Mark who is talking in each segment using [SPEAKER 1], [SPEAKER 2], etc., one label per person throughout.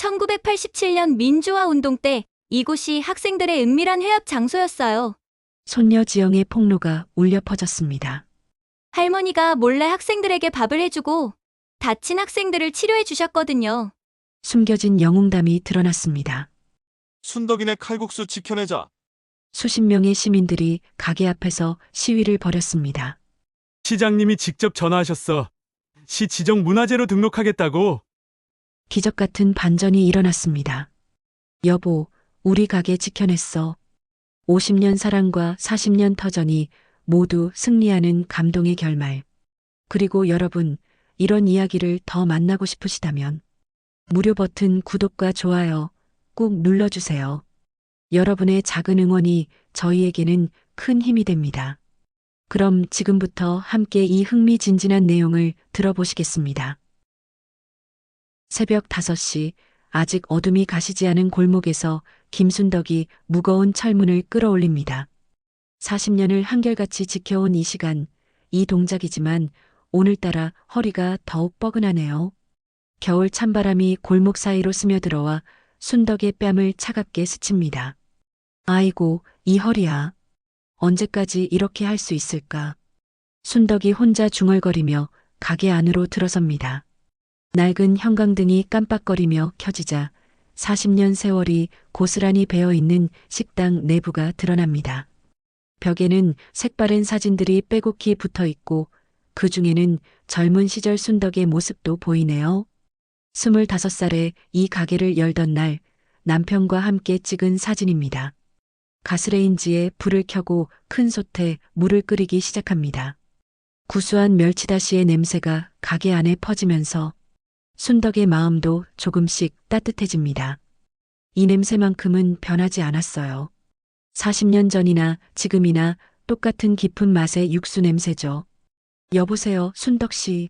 [SPEAKER 1] 1987년 민주화 운동 때 이곳이 학생들의 은밀한 회합 장소였어요.
[SPEAKER 2] 손녀 지영의 폭로가 울려 퍼졌습니다.
[SPEAKER 1] 할머니가 몰래 학생들에게 밥을 해주고 다친 학생들을 치료해 주셨거든요.
[SPEAKER 2] 숨겨진 영웅담이 드러났습니다.
[SPEAKER 3] 순덕이네 칼국수 지켜내자.
[SPEAKER 2] 수십 명의 시민들이 가게 앞에서 시위를 벌였습니다.
[SPEAKER 4] 시장님이 직접 전화하셨어. 시 지정 문화재로 등록하겠다고.
[SPEAKER 2] 기적 같은 반전이 일어났습니다. 여보, 우리 가게 지켜냈어. 50년 사랑과 40년 터전이 모두 승리하는 감동의 결말. 그리고 여러분, 이런 이야기를 더 만나고 싶으시다면 무료 버튼 구독과 좋아요 꾹 눌러주세요. 여러분의 작은 응원이 저희에게는 큰 힘이 됩니다. 그럼 지금부터 함께 이 흥미진진한 내용을 들어보시겠습니다. 새벽 5시, 아직 어둠이 가시지 않은 골목에서 김순덕이 무거운 철문을 끌어올립니다. 40년을 한결같이 지켜온 이 시간, 이 동작이지만 오늘따라 허리가 더욱 뻐근하네요. 겨울 찬바람이 골목 사이로 스며들어와 순덕의 뺨을 차갑게 스칩니다. 아이고, 이 허리야. 언제까지 이렇게 할 수 있을까? 순덕이 혼자 중얼거리며 가게 안으로 들어섭니다. 낡은 형광등이 깜빡거리며 켜지자 40년 세월이 고스란히 배어있는 식당 내부가 드러납니다. 벽에는 색바랜 사진들이 빼곡히 붙어있고 그 중에는 젊은 시절 순덕의 모습도 보이네요. 25살에 이 가게를 열던 날 남편과 함께 찍은 사진입니다. 가스레인지에 불을 켜고 큰 솥에 물을 끓이기 시작합니다. 구수한 멸치다시의 냄새가 가게 안에 퍼지면서 순덕의 마음도 조금씩 따뜻해집니다. 이 냄새만큼은 변하지 않았어요. 40년 전이나 지금이나 똑같은 깊은 맛의 육수 냄새죠. 여보세요, 순덕 씨.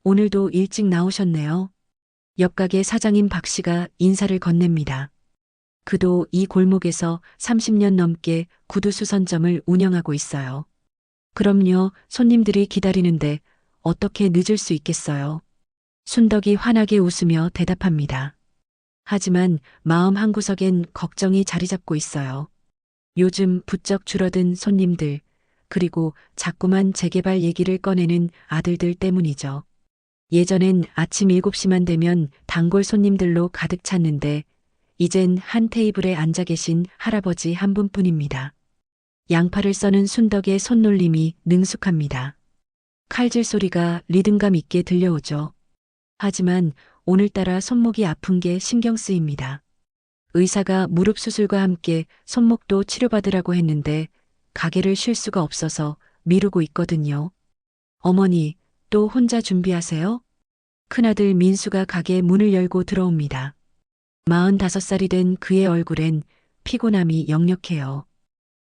[SPEAKER 2] 오늘도 일찍 나오셨네요. 옆가게 사장인 박 씨가 인사를 건넵니다. 그도 이 골목에서 30년 넘게 구두수선점을 운영하고 있어요. 그럼요, 손님들이 기다리는데 어떻게 늦을 수 있겠어요. 순덕이 환하게 웃으며 대답합니다. 하지만 마음 한구석엔 걱정이 자리 잡고 있어요. 요즘 부쩍 줄어든 손님들, 그리고 자꾸만 재개발 얘기를 꺼내는 아들들 때문이죠. 예전엔 아침 7시만 되면 단골 손님들로 가득 찼는데 이젠 한 테이블에 앉아 계신 할아버지 한 분뿐입니다. 양파를 써는 순덕의 손놀림이 능숙합니다. 칼질 소리가 리듬감 있게 들려오죠. 하지만 오늘따라 손목이 아픈 게 신경 쓰입니다. 의사가 무릎 수술과 함께 손목도 치료받으라고 했는데 가게를 쉴 수가 없어서 미루고 있거든요. 어머니, 또 혼자 준비하세요? 큰아들 민수가 가게 문을 열고 들어옵니다. 45살이 된 그의 얼굴엔 피곤함이 역력해요.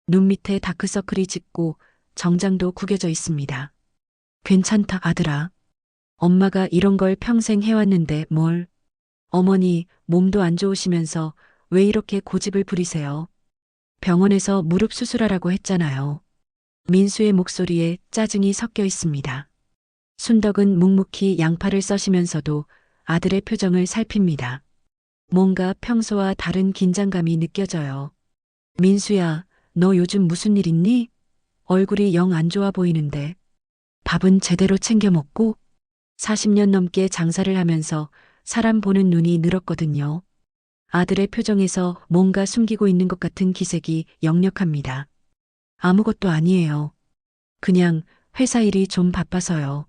[SPEAKER 2] 눈 밑에 다크서클이 짙고 정장도 구겨져 있습니다. 괜찮다, 아들아. 엄마가 이런 걸 평생 해왔는데 뭘. 어머니, 몸도 안 좋으시면서 왜 이렇게 고집을 부리세요? 병원에서 무릎 수술하라고 했잖아요. 민수의 목소리에 짜증이 섞여 있습니다. 순덕은 묵묵히 양파를 써시면서도 아들의 표정을 살핍니다. 뭔가 평소와 다른 긴장감이 느껴져요. 민수야, 너 요즘 무슨 일 있니? 얼굴이 영 안 좋아 보이는데. 밥은 제대로 챙겨 먹고? 40년 넘게 장사를 하면서 사람 보는 눈이 늘었거든요. 아들의 표정에서 뭔가 숨기고 있는 것 같은 기색이 역력합니다. 아무것도 아니에요. 그냥 회사 일이 좀 바빠서요.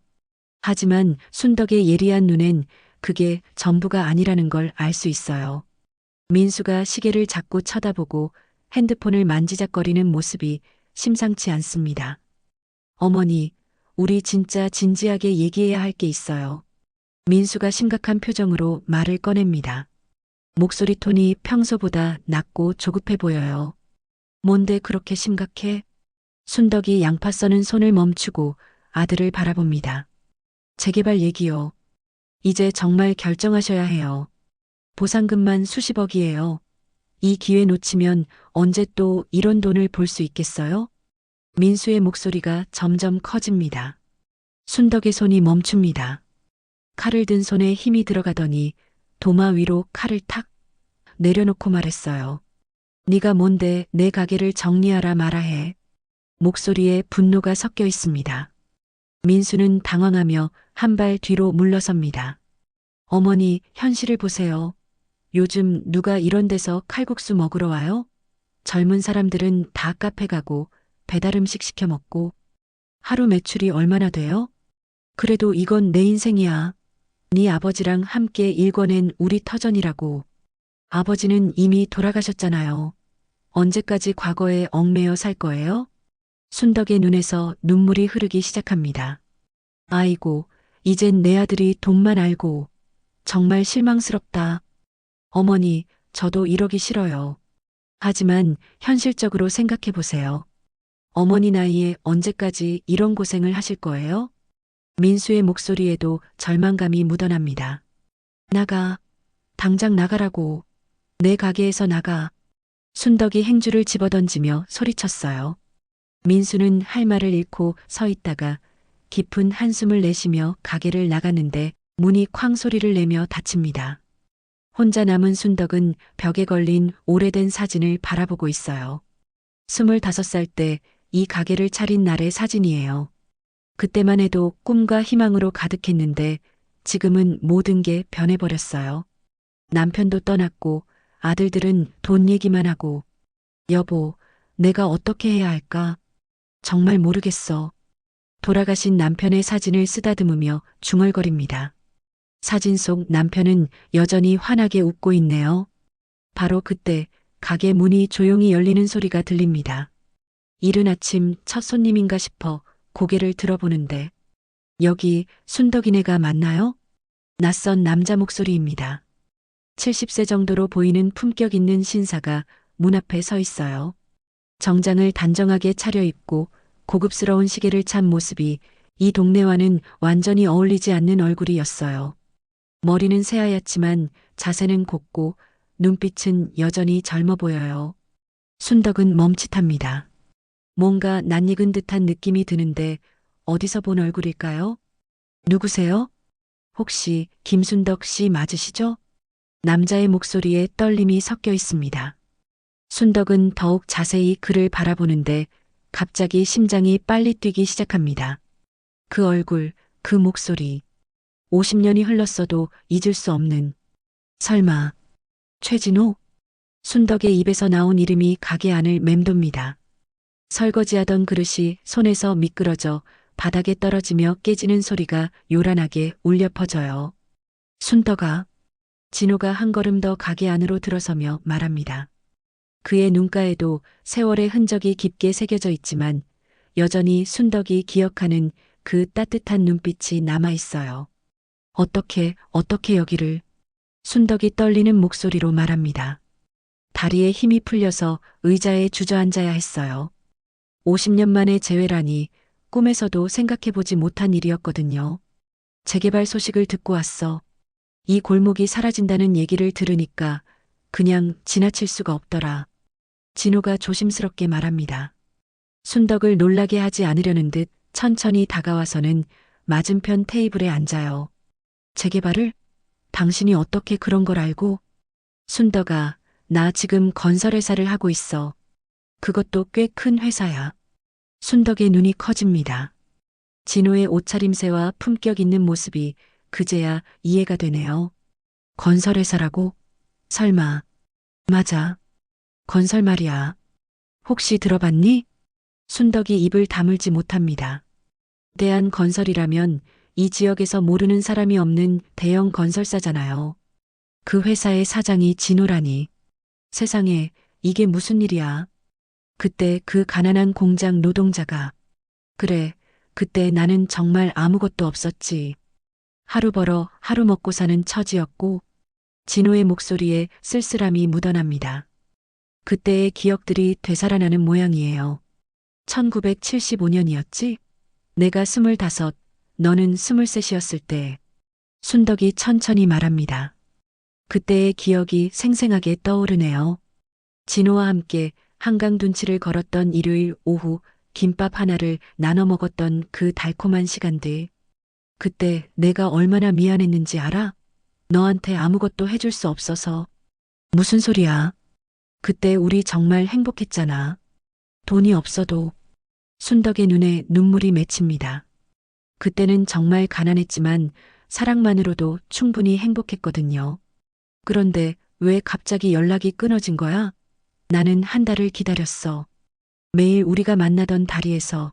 [SPEAKER 2] 하지만 순덕의 예리한 눈엔 그게 전부가 아니라는 걸 알 수 있어요. 민수가 시계를 자꾸 쳐다보고 핸드폰을 만지작거리는 모습이 심상치 않습니다. 어머니, 우리 진짜 진지하게 얘기해야 할 게 있어요. 민수가 심각한 표정으로 말을 꺼냅니다. 목소리 톤이 평소보다 낮고 조급해 보여요. 뭔데 그렇게 심각해? 순덕이 양파 써는 손을 멈추고 아들을 바라봅니다. 재개발 얘기요. 이제 정말 결정하셔야 해요. 보상금만 수십억이에요. 이 기회 놓치면 언제 또 이런 돈을 볼 수 있겠어요? 민수의 목소리가 점점 커집니다. 순덕의 손이 멈춥니다. 칼을 든 손에 힘이 들어가더니 도마 위로 칼을 탁 내려놓고 말했어요. 네가 뭔데 내 가게를 정리하라 말아 해. 목소리에 분노가 섞여 있습니다. 민수는 당황하며 한 발 뒤로 물러섭니다. 어머니, 현실을 보세요. 요즘 누가 이런 데서 칼국수 먹으러 와요? 젊은 사람들은 다 카페 가고 배달 음식 시켜 먹고 하루 매출이 얼마나 돼요? 그래도 이건 내 인생이야. 네 아버지랑 함께 일궈낸 우리 터전이라고. 아버지는 이미 돌아가셨잖아요. 언제까지 과거에 얽매여 살 거예요? 순덕의 눈에서 눈물이 흐르기 시작합니다. 아이고, 이젠 내 아들이 돈만 알고. 정말 실망스럽다. 어머니, 저도 이러기 싫어요. 하지만 현실적으로 생각해 보세요. 어머니 나이에 언제까지 이런 고생을 하실 거예요? 민수의 목소리에도 절망감이 묻어납니다. 나가. 당장 나가라고. 내 가게에서 나가. 순덕이 행주를 집어던지며 소리쳤어요. 민수는 할 말을 잃고 서 있다가 깊은 한숨을 내쉬며 가게를 나갔는데 문이 쾅 소리를 내며 닫힙니다. 혼자 남은 순덕은 벽에 걸린 오래된 사진을 바라보고 있어요. 25살 때 이 가게를 차린 날의 사진이에요. 그때만 해도 꿈과 희망으로 가득했는데 지금은 모든 게 변해버렸어요. 남편도 떠났고 아들들은 돈 얘기만 하고. 여보, 내가 어떻게 해야 할까? 정말 모르겠어. 돌아가신 남편의 사진을 쓰다듬으며 중얼거립니다. 사진 속 남편은 여전히 환하게 웃고 있네요. 바로 그때 가게 문이 조용히 열리는 소리가 들립니다. 이른 아침 첫 손님인가 싶어 고개를 들어보는데 여기 순덕이네가 맞나요? 낯선 남자 목소리입니다. 70세 정도로 보이는 품격 있는 신사가 문 앞에 서 있어요. 정장을 단정하게 차려입고 고급스러운 시계를 찬 모습이 이 동네와는 완전히 어울리지 않는 얼굴이었어요. 머리는 새하얗지만 자세는 곱고 눈빛은 여전히 젊어 보여요. 순덕은 멈칫합니다. 뭔가 낯익은 듯한 느낌이 드는데 어디서 본 얼굴일까요? 누구세요? 혹시 김순덕 씨 맞으시죠? 남자의 목소리에 떨림이 섞여 있습니다. 순덕은 더욱 자세히 그를 바라보는데 갑자기 심장이 빨리 뛰기 시작합니다. 그 얼굴, 그 목소리. 50년이 흘렀어도 잊을 수 없는. 설마 최진호? 순덕의 입에서 나온 이름이 가게 안을 맴돕니다. 설거지하던 그릇이 손에서 미끄러져 바닥에 떨어지며 깨지는 소리가 요란하게 울려 퍼져요. 순덕아. 진호가 한 걸음 더 가게 안으로 들어서며 말합니다. 그의 눈가에도 세월의 흔적이 깊게 새겨져 있지만 여전히 순덕이 기억하는 그 따뜻한 눈빛이 남아 있어요. 어떻게 여기를? 순덕이 떨리는 목소리로 말합니다. 다리에 힘이 풀려서 의자에 주저앉아야 했어요. 50년 만에 재회라니 꿈에서도 생각해보지 못한 일이었거든요. 재개발 소식을 듣고 왔어. 이 골목이 사라진다는 얘기를 들으니까 그냥 지나칠 수가 없더라. 진호가 조심스럽게 말합니다. 순덕을 놀라게 하지 않으려는 듯 천천히 다가와서는 맞은편 테이블에 앉아요. 재개발을? 당신이 어떻게 그런 걸 알고? 순덕아, 나 지금 건설회사를 하고 있어. 그것도 꽤 큰 회사야. 순덕의 눈이 커집니다. 진호의 옷차림새와 품격 있는 모습이 그제야 이해가 되네요. 건설회사라고? 설마. 맞아. 건설 말이야. 혹시 들어봤니? 순덕이 입을 다물지 못합니다. 대한 건설이라면 이 지역에서 모르는 사람이 없는 대형 건설사잖아요. 그 회사의 사장이 진호라니. 세상에, 이게 무슨 일이야. 그때 그 가난한 공장 노동자가. 그래, 그때 나는 정말 아무것도 없었지. 하루 벌어 하루 먹고 사는 처지였고. 진호의 목소리에 쓸쓸함이 묻어납니다. 그때의 기억들이 되살아나는 모양이에요. 1975년이었지? 내가 25, 너는 23이었을 때. 순덕이 천천히 말합니다. 그때의 기억이 생생하게 떠오르네요. 진호와 함께 한강 둔치를 걸었던 일요일 오후 김밥 하나를 나눠 먹었던 그 달콤한 시간들. 그때 내가 얼마나 미안했는지 알아? 너한테 아무것도 해줄 수 없어서. 무슨 소리야? 그때 우리 정말 행복했잖아. 돈이 없어도. 순덕의 눈에 눈물이 맺힙니다. 그때는 정말 가난했지만 사랑만으로도 충분히 행복했거든요. 그런데 왜 갑자기 연락이 끊어진 거야? 나는 한 달을 기다렸어. 매일 우리가 만나던 다리에서.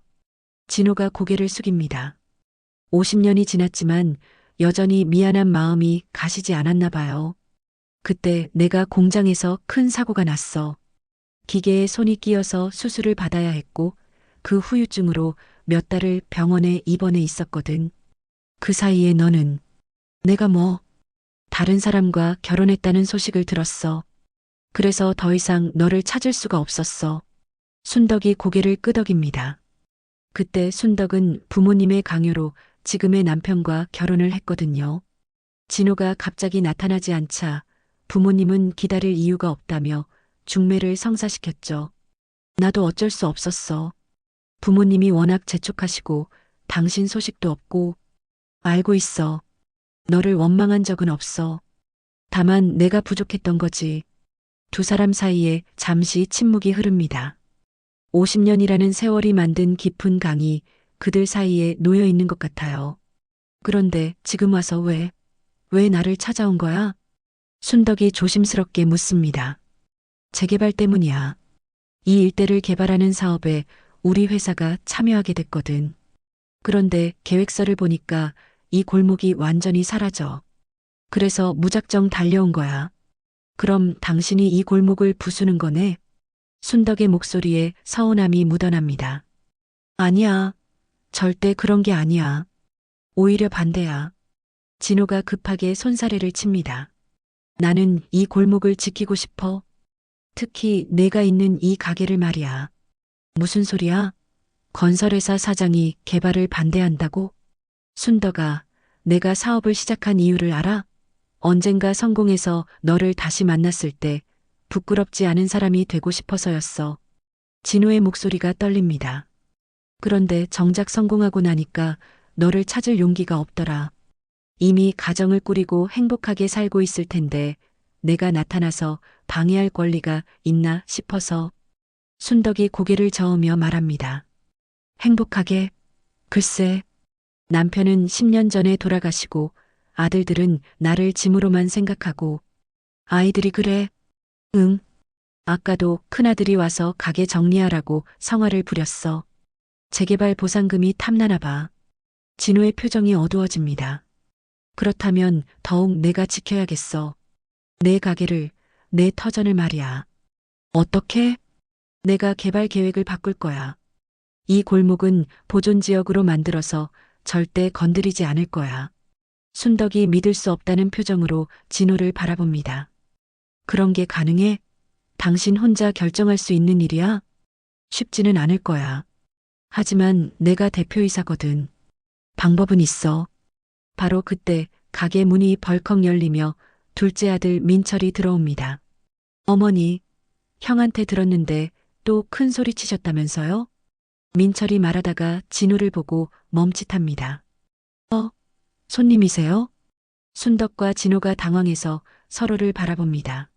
[SPEAKER 2] 진호가 고개를 숙입니다. 50년이 지났지만 여전히 미안한 마음이 가시지 않았나 봐요. 그때 내가 공장에서 큰 사고가 났어. 기계에 손이 끼어서 수술을 받아야 했고 그 후유증으로 몇 달을 병원에 입원해 있었거든. 그 사이에 너는 내가 다른 사람과 결혼했다는 소식을 들었어. 그래서 더 이상 너를 찾을 수가 없었어. 순덕이 고개를 끄덕입니다. 그때 순덕은 부모님의 강요로 지금의 남편과 결혼을 했거든요. 진호가 갑자기 나타나지 않자 부모님은 기다릴 이유가 없다며 중매를 성사시켰죠. 나도 어쩔 수 없었어. 부모님이 워낙 재촉하시고 당신 소식도 없고. 알고 있어. 너를 원망한 적은 없어. 다만 내가 부족했던 거지. 두 사람 사이에 잠시 침묵이 흐릅니다. 50년이라는 세월이 만든 깊은 강이 그들 사이에 놓여 있는 것 같아요. 그런데 지금 와서 왜 나를 찾아온 거야? 순덕이 조심스럽게 묻습니다. 재개발 때문이야. 이 일대를 개발하는 사업에 우리 회사가 참여하게 됐거든. 그런데 계획서를 보니까 이 골목이 완전히 사라져. 그래서 무작정 달려온 거야. 그럼 당신이 이 골목을 부수는 거네? 순덕의 목소리에 서운함이 묻어납니다. 아니야. 절대 그런 게 아니야. 오히려 반대야. 진호가 급하게 손사래를 칩니다. 나는 이 골목을 지키고 싶어. 특히 내가 있는 이 가게를 말이야. 무슨 소리야? 건설회사 사장이 개발을 반대한다고? 순덕아, 내가 사업을 시작한 이유를 알아? 언젠가 성공해서 너를 다시 만났을 때 부끄럽지 않은 사람이 되고 싶어서였어. 진호의 목소리가 떨립니다. 그런데 정작 성공하고 나니까 너를 찾을 용기가 없더라. 이미 가정을 꾸리고 행복하게 살고 있을 텐데 내가 나타나서 방해할 권리가 있나 싶어서. 순덕이 고개를 저으며 말합니다. 행복하게? 글쎄, 남편은 10년 전에 돌아가시고 아들들은 나를 짐으로만 생각하고. 아이들이 그래? 응. 아까도 큰아들이 와서 가게 정리하라고 성화를 부렸어. 재개발 보상금이 탐나나 봐. 진호의 표정이 어두워집니다. 그렇다면 더욱 내가 지켜야겠어. 내 가게를, 내 터전을 말이야. 어떻게? 내가 개발 계획을 바꿀 거야. 이 골목은 보존지역으로 만들어서 절대 건드리지 않을 거야. 순덕이 믿을 수 없다는 표정으로 진호를 바라봅니다. 그런 게 가능해? 당신 혼자 결정할 수 있는 일이야? 쉽지는 않을 거야. 하지만 내가 대표이사거든. 방법은 있어. 바로 그때 가게 문이 벌컥 열리며 둘째 아들 민철이 들어옵니다. 어머니, 형한테 들었는데 또 큰 소리 치셨다면서요? 민철이 말하다가 진호를 보고 멈칫합니다. 손님이세요? 순덕과 진호가 당황해서 서로를 바라봅니다.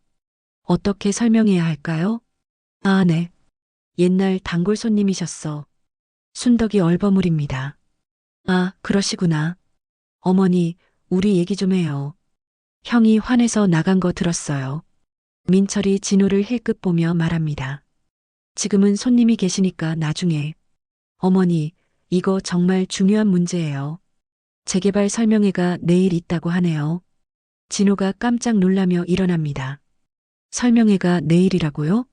[SPEAKER 2] 어떻게 설명해야 할까요? 아, 네. 옛날 단골 손님이셨어. 순덕이 얼버무립니다. 아, 그러시구나. 어머니, 우리 얘기 좀 해요. 형이 화내서 나간 거 들었어요. 민철이 진호를 힐끗 보며 말합니다. 지금은 손님이 계시니까 나중에. 어머니, 이거 정말 중요한 문제예요. 재개발 설명회가 내일 있다고 하네요. 진호가 깜짝 놀라며 일어납니다. 설명회가 내일이라고요?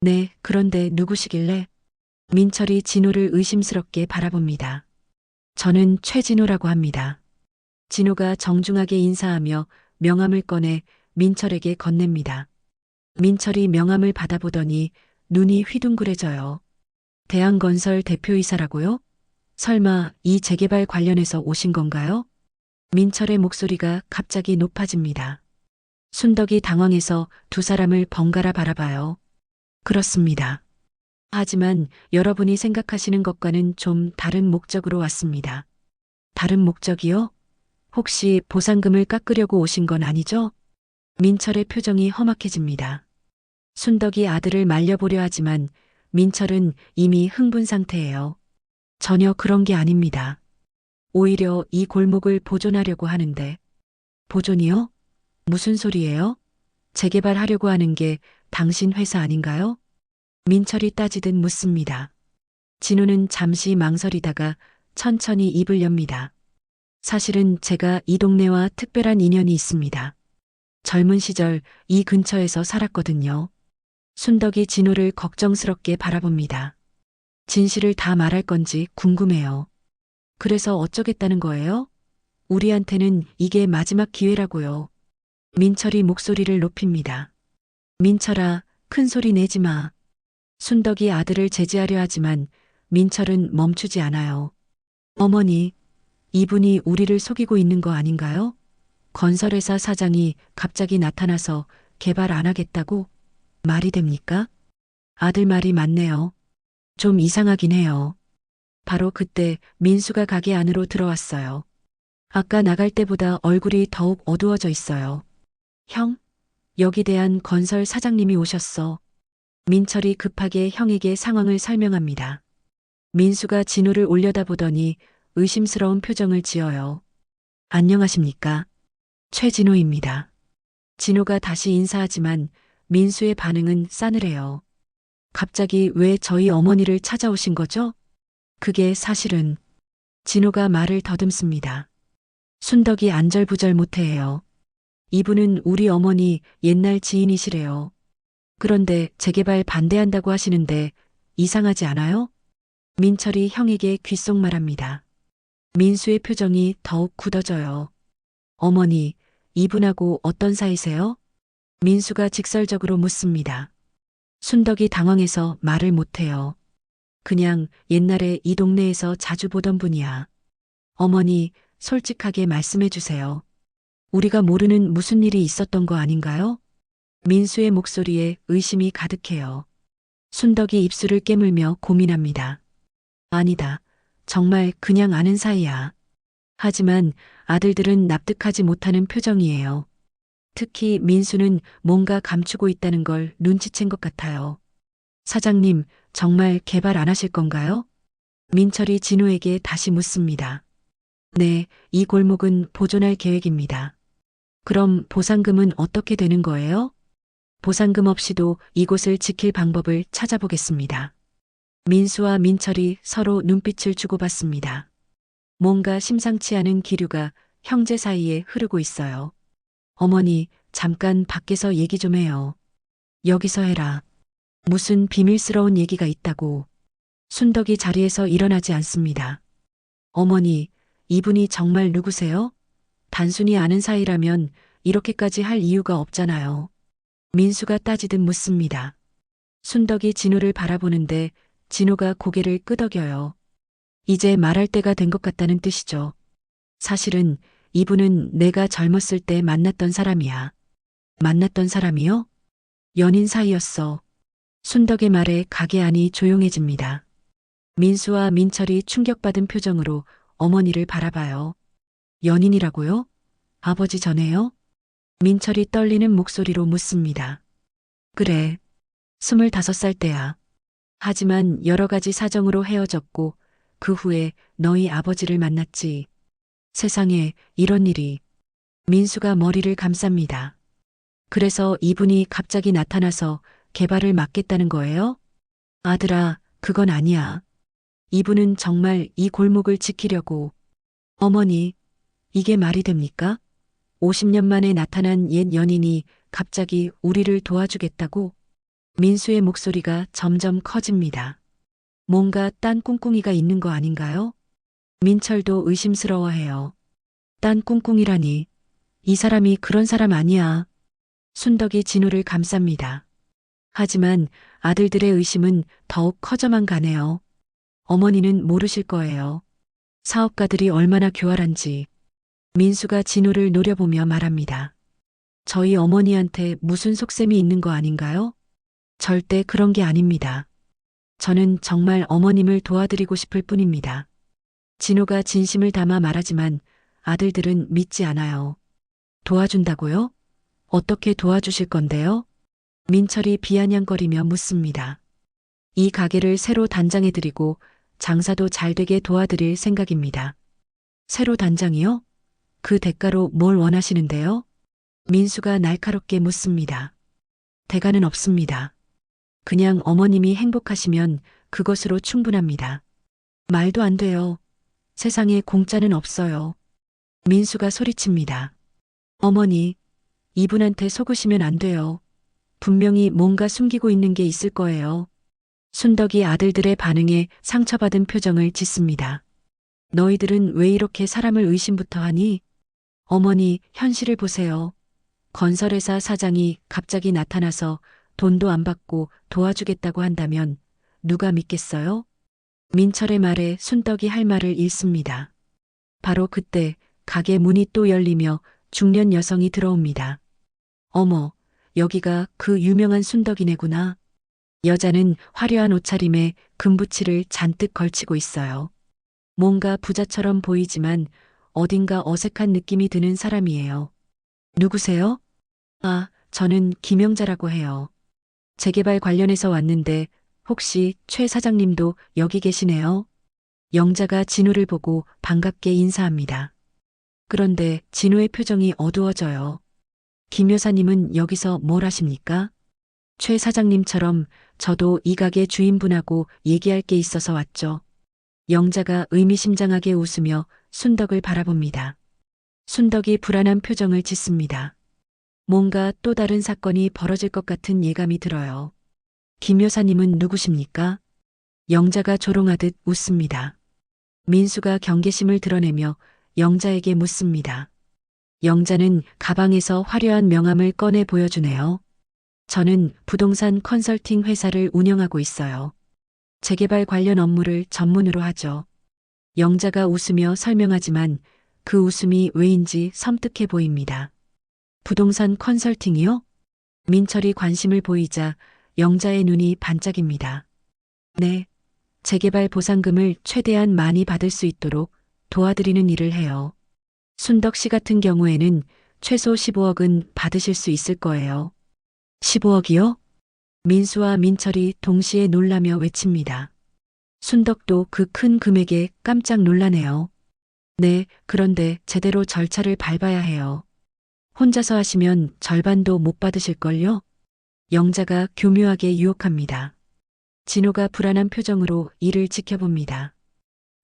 [SPEAKER 2] 네, 그런데 누구시길래? 민철이 진호를 의심스럽게 바라봅니다. 저는 최진호라고 합니다. 진호가 정중하게 인사하며 명함을 꺼내 민철에게 건넵니다. 민철이 명함을 받아보더니 눈이 휘둥그레져요. 대한건설 대표이사라고요? 설마 이 재개발 관련해서 오신 건가요? 민철의 목소리가 갑자기 높아집니다. 순덕이 당황해서 두 사람을 번갈아 바라봐요. 그렇습니다. 하지만 여러분이 생각하시는 것과는 좀 다른 목적으로 왔습니다. 다른 목적이요? 혹시 보상금을 깎으려고 오신 건 아니죠? 민철의 표정이 험악해집니다. 순덕이 아들을 말려보려 하지만 민철은 이미 흥분 상태예요. 전혀 그런 게 아닙니다. 오히려 이 골목을 보존하려고 하는데. 보존이요? 무슨 소리예요? 재개발하려고 하는 게 당신 회사 아닌가요? 민철이 따지듯 묻습니다. 진우는 잠시 망설이다가 천천히 입을 엽니다. 사실은 제가 이 동네와 특별한 인연이 있습니다. 젊은 시절 이 근처에서 살았거든요. 순덕이 진우를 걱정스럽게 바라봅니다. 진실을 다 말할 건지 궁금해요. 그래서 어쩌겠다는 거예요? 우리한테는 이게 마지막 기회라고요. 민철이 목소리를 높입니다. 민철아, 큰 소리 내지 마. 순덕이 아들을 제지하려 하지만 민철은 멈추지 않아요. 어머니, 이분이 우리를 속이고 있는 거 아닌가요? 건설회사 사장이 갑자기 나타나서 개발 안 하겠다고? 말이 됩니까? 아들 말이 맞네요. 좀 이상하긴 해요. 바로 그때 민수가 가게 안으로 들어왔어요. 아까 나갈 때보다 얼굴이 더욱 어두워져 있어요. 형? 여기 대한 건설 사장님이 오셨어. 민철이 급하게 형에게 상황을 설명합니다. 민수가 진우를 올려다보더니 의심스러운 표정을 지어요. 안녕하십니까? 최진우입니다. 진우가 다시 인사하지만 민수의 반응은 싸늘해요. 갑자기 왜 저희 어머니를 찾아오신 거죠? 그게 사실은. 진우가 말을 더듬습니다. 순덕이 안절부절 못해요. 이분은 우리 어머니 옛날 지인이시래요. 그런데 재개발 반대한다고 하시는데 이상하지 않아요? 민철이 형에게 귓속말합니다. 민수의 표정이 더욱 굳어져요. 어머니, 이분하고 어떤 사이세요? 민수가 직설적으로 묻습니다. 순덕이 당황해서 말을 못해요. 그냥 옛날에 이 동네에서 자주 보던 분이야. 어머니, 솔직하게 말씀해 주세요. 우리가 모르는 무슨 일이 있었던 거 아닌가요? 민수의 목소리에 의심이 가득해요. 순덕이 입술을 깨물며 고민합니다. 아니다. 정말 그냥 아는 사이야. 하지만 아들들은 납득하지 못하는 표정이에요. 특히 민수는 뭔가 감추고 있다는 걸 눈치챈 것 같아요. 사장님, 정말 개발 안 하실 건가요? 민철이 진우에게 다시 묻습니다. 네, 이 골목은 보존할 계획입니다. 그럼 보상금은 어떻게 되는 거예요? 보상금 없이도 이곳을 지킬 방법을 찾아보겠습니다. 민수와 민철이 서로 눈빛을 주고받습니다. 뭔가 심상치 않은 기류가 형제 사이에 흐르고 있어요. 어머니, 잠깐 밖에서 얘기 좀 해요. 여기서 해라. 무슨 비밀스러운 얘기가 있다고. 순덕이 자리에서 일어나지 않습니다. 어머니, 이분이 정말 누구세요? 단순히 아는 사이라면 이렇게까지 할 이유가 없잖아요. 민수가 따지듯 묻습니다. 순덕이 진우를 바라보는데 진우가 고개를 끄덕여요. 이제 말할 때가 된 것 같다는 뜻이죠. 사실은 이분은 내가 젊었을 때 만났던 사람이야. 만났던 사람이요? 연인 사이였어. 순덕의 말에 가게 안이 조용해집니다. 민수와 민철이 충격받은 표정으로 어머니를 바라봐요. 연인이라고요? 아버지 전에요? 민철이 떨리는 목소리로 묻습니다. 그래. 25살 때야. 하지만 여러 가지 사정으로 헤어졌고 그 후에 너희 아버지를 만났지. 세상에 이런 일이. 민수가 머리를 감쌉니다. 그래서 이분이 갑자기 나타나서 개발을 막겠다는 거예요? 아들아, 그건 아니야. 이분은 정말 이 골목을 지키려고. 어머니, 이게 말이 됩니까? 50년 만에 나타난 옛 연인이 갑자기 우리를 도와주겠다고? 민수의 목소리가 점점 커집니다. 뭔가 딴 꿍꿍이가 있는 거 아닌가요? 민철도 의심스러워해요. 딴 꿍꿍이라니. 이 사람이 그런 사람 아니야. 순덕이 진우를 감쌉니다. 하지만 아들들의 의심은 더욱 커져만 가네요. 어머니는 모르실 거예요. 사업가들이 얼마나 교활한지. 민수가 진우를 노려보며 말합니다. 저희 어머니한테 무슨 속셈이 있는 거 아닌가요? 절대 그런 게 아닙니다. 저는 정말 어머님을 도와드리고 싶을 뿐입니다. 진우가 진심을 담아 말하지만 아들들은 믿지 않아요. 도와준다고요? 어떻게 도와주실 건데요? 민철이 비아냥거리며 묻습니다. 이 가게를 새로 단장해드리고 장사도 잘 되게 도와드릴 생각입니다. 새로 단장이요? 그 대가로 뭘 원하시는데요? 민수가 날카롭게 묻습니다. 대가는 없습니다. 그냥 어머님이 행복하시면 그것으로 충분합니다. 말도 안 돼요. 세상에 공짜는 없어요. 민수가 소리칩니다. 어머니, 이분한테 속으시면 안 돼요. 분명히 뭔가 숨기고 있는 게 있을 거예요. 순덕이 아들들의 반응에 상처받은 표정을 짓습니다. 너희들은 왜 이렇게 사람을 의심부터 하니? 어머니, 현실을 보세요. 건설회사 사장이 갑자기 나타나서 돈도 안 받고 도와주겠다고 한다면 누가 믿겠어요? 민철의 말에 순덕이 할 말을 잃습니다. 바로 그때 가게 문이 또 열리며 중년 여성이 들어옵니다. 어머, 여기가 그 유명한 순덕이네구나. 여자는 화려한 옷차림에 금부치를 잔뜩 걸치고 있어요. 뭔가 부자처럼 보이지만 어딘가 어색한 느낌이 드는 사람이에요. 누구세요? 아, 저는 김영자라고 해요. 재개발 관련해서 왔는데 혹시 최 사장님도 여기 계시네요? 영자가 진우를 보고 반갑게 인사합니다. 그런데 진우의 표정이 어두워져요. 김 여사님은 여기서 뭘 하십니까? 최 사장님처럼 저도 이 가게 주인분하고 얘기할 게 있어서 왔죠. 영자가 의미심장하게 웃으며 순덕을 바라봅니다. 순덕이 불안한 표정을 짓습니다. 뭔가 또 다른 사건이 벌어질 것 같은 예감이 들어요. 김 여사님은 누구십니까? 영자가 조롱하듯 웃습니다. 민수가 경계심을 드러내며 영자에게 묻습니다. 영자는 가방에서 화려한 명함을 꺼내 보여주네요. 저는 부동산 컨설팅 회사를 운영하고 있어요. 재개발 관련 업무를 전문으로 하죠. 영자가 웃으며 설명하지만 그 웃음이 왜인지 섬뜩해 보입니다. 부동산 컨설팅이요? 민철이 관심을 보이자 영자의 눈이 반짝입니다. 네, 재개발 보상금을 최대한 많이 받을 수 있도록 도와드리는 일을 해요. 순덕 씨 같은 경우에는 최소 15억은 받으실 수 있을 거예요. 15억이요? 민수와 민철이 동시에 놀라며 외칩니다. 순덕도 그 큰 금액에 깜짝 놀라네요. 네, 그런데 제대로 절차를 밟아야 해요. 혼자서 하시면 절반도 못 받으실걸요? 영자가 교묘하게 유혹합니다. 진호가 불안한 표정으로 이를 지켜봅니다.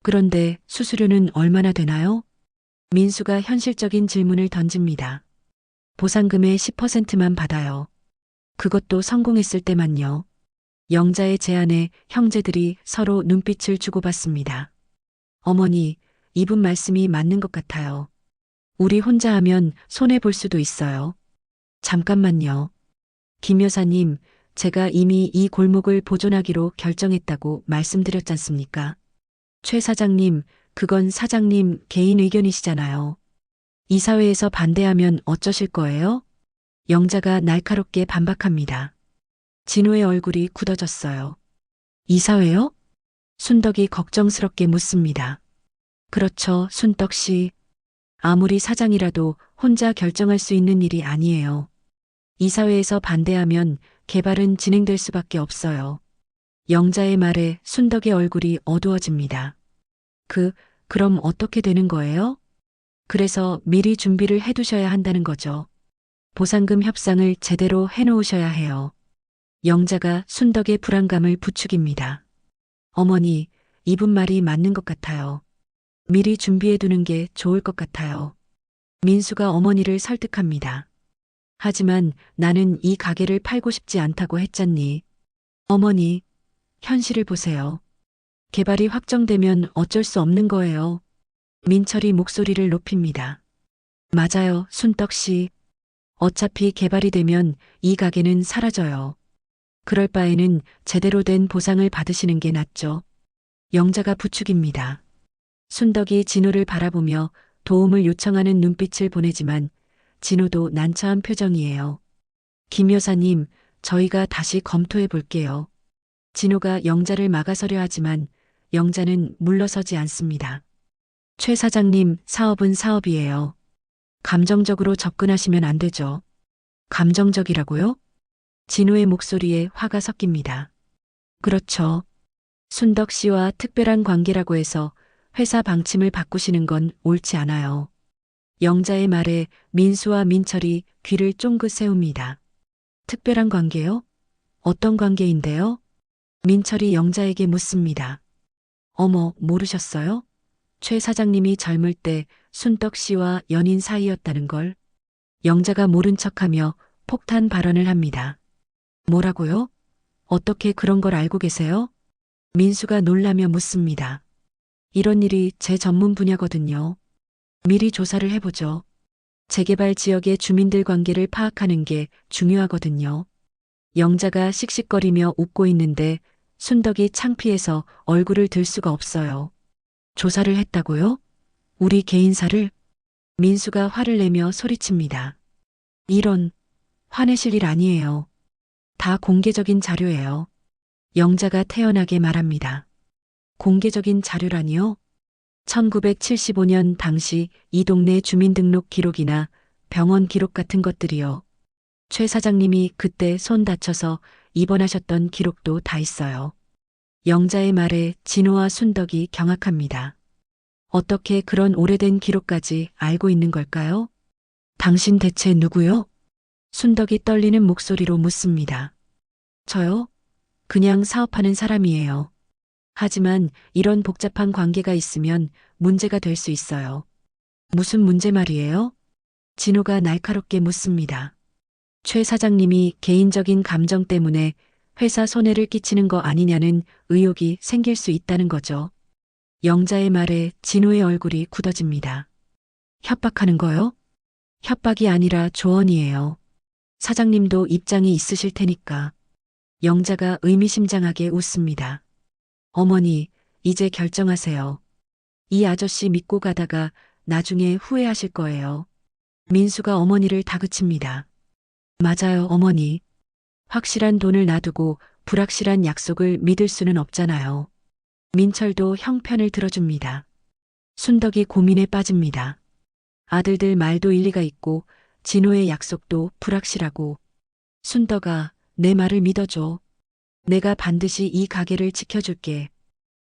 [SPEAKER 2] 그런데 수수료는 얼마나 되나요? 민수가 현실적인 질문을 던집니다. 보상금의 10%만 받아요. 그것도 성공했을 때만요. 영자의 제안에 형제들이 서로 눈빛을 주고받습니다. 어머니, 이분 말씀이 맞는 것 같아요. 우리 혼자 하면 손해볼 수도 있어요. 잠깐만요. 김 여사님, 제가 이미 이 골목을 보존하기로 결정했다고 말씀드렸지 않습니까? 최 사장님, 그건 사장님 개인 의견이시잖아요. 이사회에서 반대하면 어쩌실 거예요? 영자가 날카롭게 반박합니다. 진호의 얼굴이 굳어졌어요. 이사회요? 순덕이 걱정스럽게 묻습니다. 그렇죠, 순덕 씨. 아무리 사장이라도 혼자 결정할 수 있는 일이 아니에요. 이사회에서 반대하면 개발은 진행될 수밖에 없어요. 영자의 말에 순덕의 얼굴이 어두워집니다. 그럼 어떻게 되는 거예요? 그래서 미리 준비를 해두셔야 한다는 거죠. 보상금 협상을 제대로 해놓으셔야 해요. 영자가 순덕의 불안감을 부추깁니다. 어머니, 이분 말이 맞는 것 같아요. 미리 준비해두는 게 좋을 것 같아요. 민수가 어머니를 설득합니다. 하지만 나는 이 가게를 팔고 싶지 않다고 했잖니. 어머니, 현실을 보세요. 개발이 확정되면 어쩔 수 없는 거예요. 민철이 목소리를 높입니다. 맞아요, 순덕 씨. 어차피 개발이 되면 이 가게는 사라져요. 그럴 바에는 제대로 된 보상을 받으시는 게 낫죠. 영자가 부축입니다. 순덕이 진호를 바라보며 도움을 요청하는 눈빛을 보내지만 진호도 난처한 표정이에요. 김 여사님, 저희가 다시 검토해 볼게요. 진호가 영자를 막아서려 하지만 영자는 물러서지 않습니다. 최 사장님, 사업은 사업이에요. 감정적으로 접근하시면 안 되죠. 감정적이라고요? 진호의 목소리에 화가 섞입니다. 그렇죠. 순덕 씨와 특별한 관계라고 해서 회사 방침을 바꾸시는 건 옳지 않아요. 영자의 말에 민수와 민철이 귀를 쫑긋 세웁니다. 특별한 관계요? 어떤 관계인데요? 민철이 영자에게 묻습니다. 어머, 모르셨어요? 최 사장님이 젊을 때 순덕 씨와 연인 사이였다는 걸. 영자가 모른 척하며 폭탄 발언을 합니다. 뭐라고요? 어떻게 그런 걸 알고 계세요? 민수가 놀라며 묻습니다. 이런 일이 제 전문 분야거든요. 미리 조사를 해보죠. 재개발 지역의 주민들 관계를 파악하는 게 중요하거든요. 영자가 씩씩거리며 웃고 있는데 순덕이 창피해서 얼굴을 들 수가 없어요. 조사를 했다고요? 우리 개인사를? 민수가 화를 내며 소리칩니다. 이런, 화내실 일 아니에요. 다 공개적인 자료예요. 영자가 태연하게 말합니다. 공개적인 자료라니요? 1975년 당시 이 동네 주민등록 기록이나 병원 기록 같은 것들이요. 최 사장님이 그때 손 다쳐서 입원하셨던 기록도 다 있어요. 영자의 말에 진호와 순덕이 경악합니다. 어떻게 그런 오래된 기록까지 알고 있는 걸까요? 당신 대체 누구요? 순덕이 떨리는 목소리로 묻습니다. 저요? 그냥 사업하는 사람이에요. 하지만 이런 복잡한 관계가 있으면 문제가 될 수 있어요. 무슨 문제 말이에요? 진호가 날카롭게 묻습니다. 최 사장님이 개인적인 감정 때문에 회사 손해를 끼치는 거 아니냐는 의혹이 생길 수 있다는 거죠. 영자의 말에 진호의 얼굴이 굳어집니다. 협박하는 거요? 협박이 아니라 조언이에요. 사장님도 입장이 있으실 테니까. 영자가 의미심장하게 웃습니다. 어머니, 이제 결정하세요. 이 아저씨 믿고 가다가 나중에 후회하실 거예요. 민수가 어머니를 다그칩니다. 맞아요, 어머니. 확실한 돈을 놔두고 불확실한 약속을 믿을 수는 없잖아요. 민철도 형편을 들어줍니다. 순덕이 고민에 빠집니다. 아들들 말도 일리가 있고 진호의 약속도 불확실하고. 순덕아, 내 말을 믿어줘. 내가 반드시 이 가게를 지켜줄게.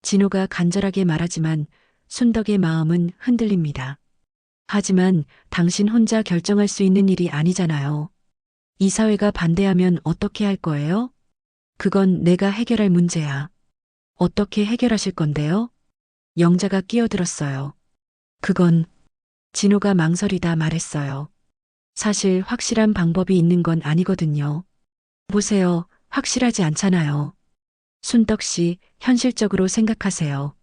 [SPEAKER 2] 진호가 간절하게 말하지만 순덕의 마음은 흔들립니다. 하지만 당신 혼자 결정할 수 있는 일이 아니잖아요. 이 사회가 반대하면 어떻게 할 거예요? 그건 내가 해결할 문제야. 어떻게 해결하실 건데요? 영자가 끼어들었어요. 그건 진호가 망설이다 말했어요. 사실 확실한 방법이 있는 건 아니거든요. 보세요. 확실하지 않잖아요. 순덕 씨, 현실적으로 생각하세요.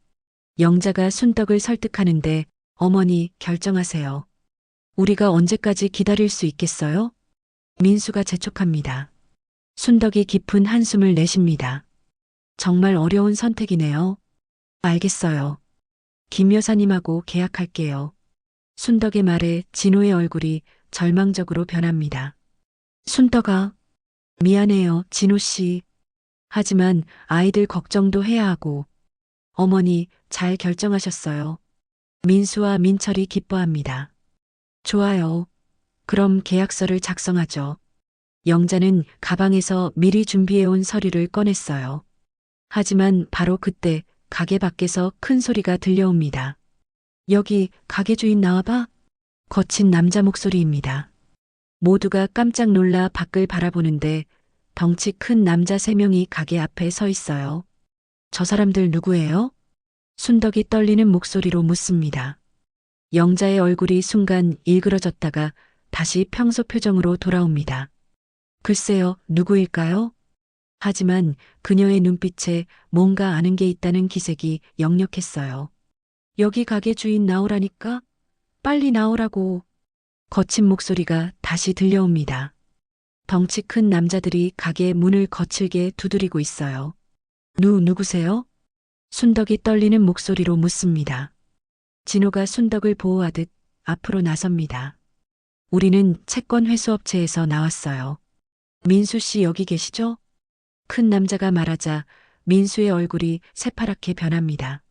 [SPEAKER 2] 영자가 순덕을 설득하는데 어머니 결정하세요. 우리가 언제까지 기다릴 수 있겠어요? 민수가 재촉합니다. 순덕이 깊은 한숨을 내쉽니다. 정말 어려운 선택이네요. 알겠어요. 김 여사님하고 계약할게요. 순덕의 말에 진호의 얼굴이 절망적으로 변합니다. 순덕아, 미안해요, 진호 씨. 하지만 아이들 걱정도 해야 하고. 어머니, 잘 결정하셨어요. 민수와 민철이 기뻐합니다. 좋아요. 그럼 계약서를 작성하죠. 영자는 가방에서 미리 준비해온 서류를 꺼냈어요. 하지만 바로 그때 가게 밖에서 큰 소리가 들려옵니다. 여기 가게 주인 나와봐. 거친 남자 목소리입니다. 모두가 깜짝 놀라 밖을 바라보는데 덩치 큰 남자 3명이 가게 앞에 서 있어요. 저 사람들 누구예요? 순덕이 떨리는 목소리로 묻습니다. 영자의 얼굴이 순간 일그러졌다가 다시 평소 표정으로 돌아옵니다. 글쎄요, 누구일까요? 하지만 그녀의 눈빛에 뭔가 아는 게 있다는 기색이 역력했어요. 여기 가게 주인 나오라니까? 빨리 나오라고. 거친 목소리가 다시 들려옵니다. 덩치 큰 남자들이 가게 문을 거칠게 두드리고 있어요. 누구세요? 순덕이 떨리는 목소리로 묻습니다. 진호가 순덕을 보호하듯 앞으로 나섭니다. 우리는 채권 회수업체에서 나왔어요. 민수 씨 여기 계시죠? 큰 남자가 말하자 민수의 얼굴이 새파랗게 변합니다.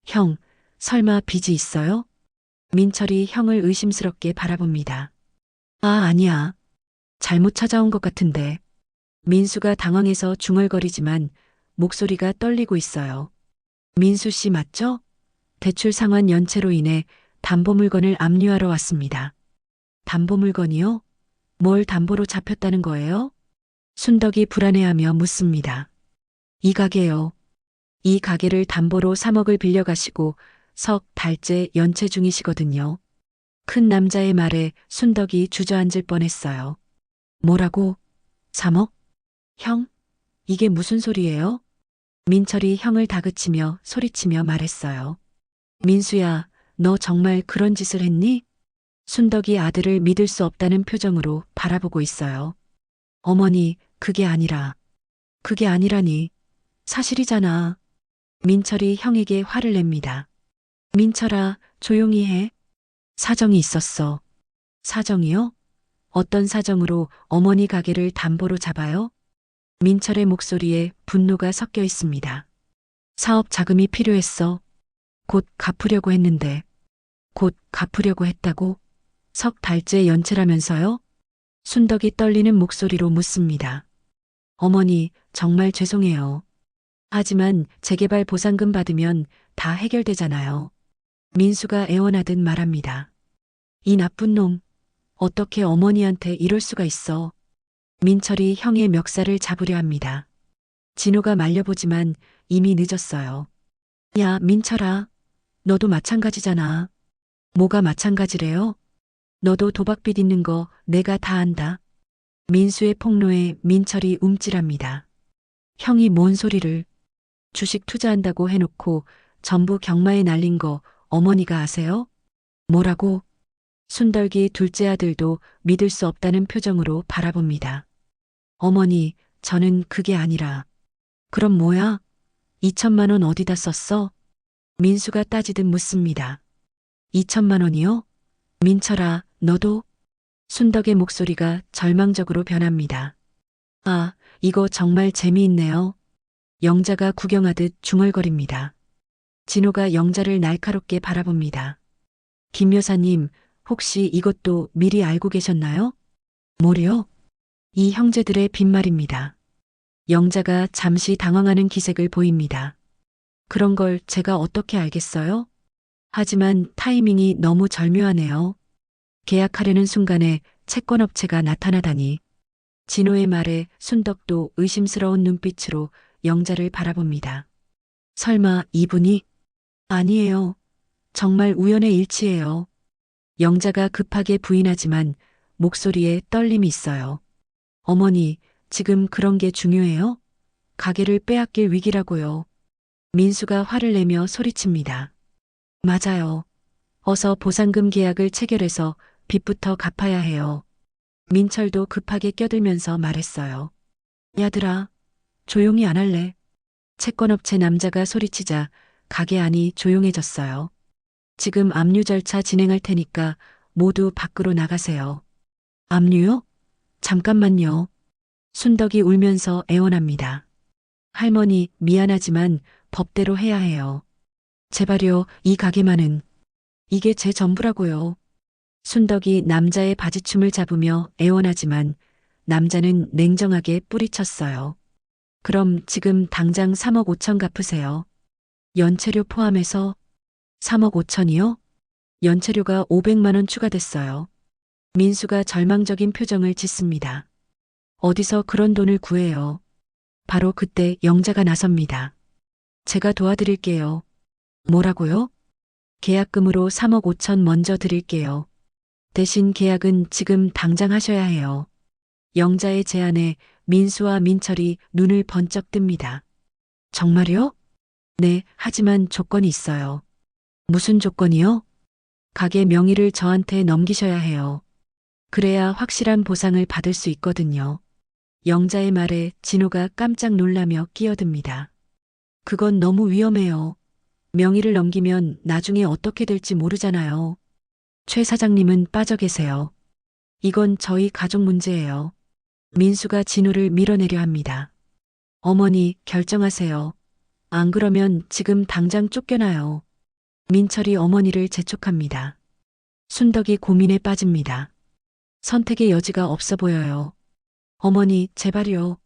[SPEAKER 2] 형, 설마 빚이 있어요? 민철이 형을 의심스럽게 바라봅니다. 아, 아니야. 잘못 찾아온 것 같은데. 민수가 당황해서 중얼거리지만 목소리가 떨리고 있어요. 민수 씨 맞죠? 대출 상환 연체로 인해 담보물건을 압류하러 왔습니다. 담보물건이요? 뭘 담보로 잡혔다는 거예요? 순덕이 불안해하며 묻습니다. 이 가게요. 이 가게를 담보로 3억을 빌려가시고 석 달째 연체 중이시거든요. 큰 남자의 말에 순덕이 주저앉을 뻔했어요. 뭐라고? 3억? 형? 이게 무슨 소리예요? 민철이 형을 다그치며 소리치며 말했어요. 민수야, 너 정말 그런 짓을 했니? 순덕이 아들을 믿을 수 없다는 표정으로 바라보고 있어요. 어머니, 그게 아니라니. 사실이잖아. 민철이 형에게 화를 냅니다. 민철아, 조용히 해. 사정이 있었어. 사정이요? 어떤 사정으로 어머니 가게를 담보로 잡아요? 민철의 목소리에 분노가 섞여 있습니다. 사업 자금이 필요했어. 곧 갚으려고 했는데. 곧 갚으려고 했다고? 석 달째 연체라면서요? 순덕이 떨리는 목소리로 묻습니다. 어머니, 정말 죄송해요. 하지만 재개발 보상금 받으면 다 해결되잖아요. 민수가 애원하듯 말합니다. 이 나쁜 놈, 어떻게 어머니한테 이럴 수가 있어. 민철이 형의 멱살을 잡으려 합니다. 진호가 말려보지만 이미 늦었어요. 야, 민철아, 너도 마찬가지잖아. 뭐가 마찬가지래요? 너도 도박빚 있는 거 내가 다 안다. 민수의 폭로에 민철이 움찔합니다. 형이 뭔 소리를. 주식 투자한다고 해놓고 전부 경마에 날린 거 어머니가 아세요? 뭐라고? 순덕이 둘째 아들도 믿을 수 없다는 표정으로 바라봅니다. 어머니, 저는 그게 아니라. 그럼 뭐야? 2천만 원 어디다 썼어? 민수가 따지듯 묻습니다. 2천만 원이요? 민철아, 너도? 순덕의 목소리가 절망적으로 변합니다. 아, 이거 정말 재미있네요. 영자가 구경하듯 중얼거립니다. 진호가 영자를 날카롭게 바라봅니다. 김 여사님, 혹시 이것도 미리 알고 계셨나요? 뭐래요? 이 형제들의 빈말입니다. 영자가 잠시 당황하는 기색을 보입니다. 그런 걸 제가 어떻게 알겠어요? 하지만 타이밍이 너무 절묘하네요. 계약하려는 순간에 채권업체가 나타나다니. 진호의 말에 순덕도 의심스러운 눈빛으로 영자를 바라봅니다. 설마 이분이? 아니에요. 정말 우연의 일치예요. 영자가 급하게 부인하지만 목소리에 떨림이 있어요. 어머니, 지금 그런 게 중요해요? 가게를 빼앗길 위기라고요. 민수가 화를 내며 소리칩니다. 맞아요. 어서 보상금 계약을 체결해서 빚부터 갚아야 해요. 민철도 급하게 껴들면서 말했어요. 야들아, 조용히 안 할래? 채권업체 남자가 소리치자 가게 안이 조용해졌어요. 지금 압류 절차 진행할 테니까 모두 밖으로 나가세요. 압류요? 잠깐만요. 순덕이 울면서 애원합니다. 할머니, 미안하지만 법대로 해야 해요. 제발요, 이 가게만은. 이게 제 전부라고요. 순덕이 남자의 바지춤을 잡으며 애원하지만 남자는 냉정하게 뿌리쳤어요. 그럼 지금 당장 3억 5천 갚으세요. 연체료 포함해서 3억 5천이요? 연체료가 500만 원 추가됐어요. 민수가 절망적인 표정을 짓습니다. 어디서 그런 돈을 구해요? 바로 그때 영자가 나섭니다. 제가 도와드릴게요. 뭐라고요? 계약금으로 3억 5천 먼저 드릴게요. 대신 계약은 지금 당장 하셔야 해요. 영자의 제안에 민수와 민철이 눈을 번쩍 뜹니다. 정말요? 네, 하지만 조건이 있어요. 무슨 조건이요? 가게 명의를 저한테 넘기셔야 해요. 그래야 확실한 보상을 받을 수 있거든요. 영자의 말에 진호가 깜짝 놀라며 끼어듭니다. 그건 너무 위험해요. 명의를 넘기면 나중에 어떻게 될지 모르잖아요. 최 사장님은 빠져 계세요. 이건 저희 가족 문제예요. 민수가 진호를 밀어내려 합니다. 어머니, 결정하세요. 안 그러면 지금 당장 쫓겨나요. 민철이 어머니를 재촉합니다. 순덕이 고민에 빠집니다. 선택의 여지가 없어 보여요. 어머니, 제발요.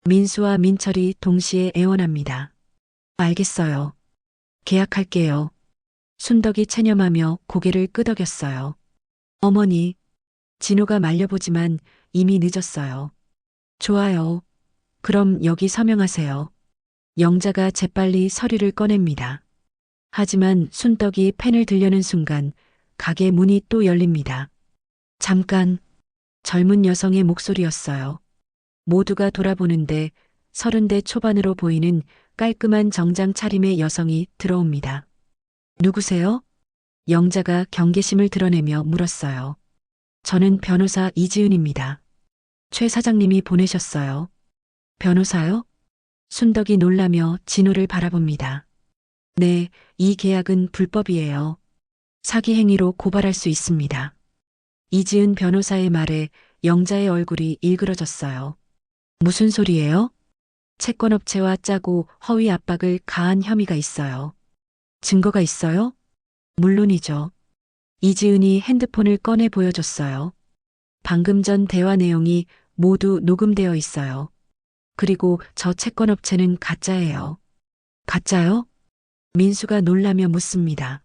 [SPEAKER 2] 민수와 민철이 동시에 애원합니다. 알겠어요. 계약할게요. 순덕이 체념하며 고개를 끄덕였어요. 어머니, 진호가 말려보지만 이미 늦었어요. 좋아요. 그럼 여기 서명하세요. 영자가 재빨리 서류를 꺼냅니다. 하지만 순덕이 펜을 들려는 순간 가게 문이 또 열립니다. 잠깐. 젊은 여성의 목소리였어요. 모두가 돌아보는데 30대 초반으로 보이는 깔끔한 정장 차림의 여성이 들어옵니다. 누구세요? 영자가 경계심을 드러내며 물었어요. 저는 변호사 이지은입니다. 최 사장님이 보내셨어요. 변호사요? 순덕이 놀라며 진호를 바라봅니다. 네, 이 계약은 불법이에요. 사기 행위로 고발할 수 있습니다. 이지은 변호사의 말에 영자의 얼굴이 일그러졌어요. 무슨 소리예요? 채권업체와 짜고 허위 압박을 가한 혐의가 있어요. 증거가 있어요? 물론이죠. 이지은이 핸드폰을 꺼내 보여줬어요. 방금 전 대화 내용이 모두 녹음되어 있어요. 그리고 저 채권업체는 가짜예요. 가짜요? 민수가 놀라며 묻습니다.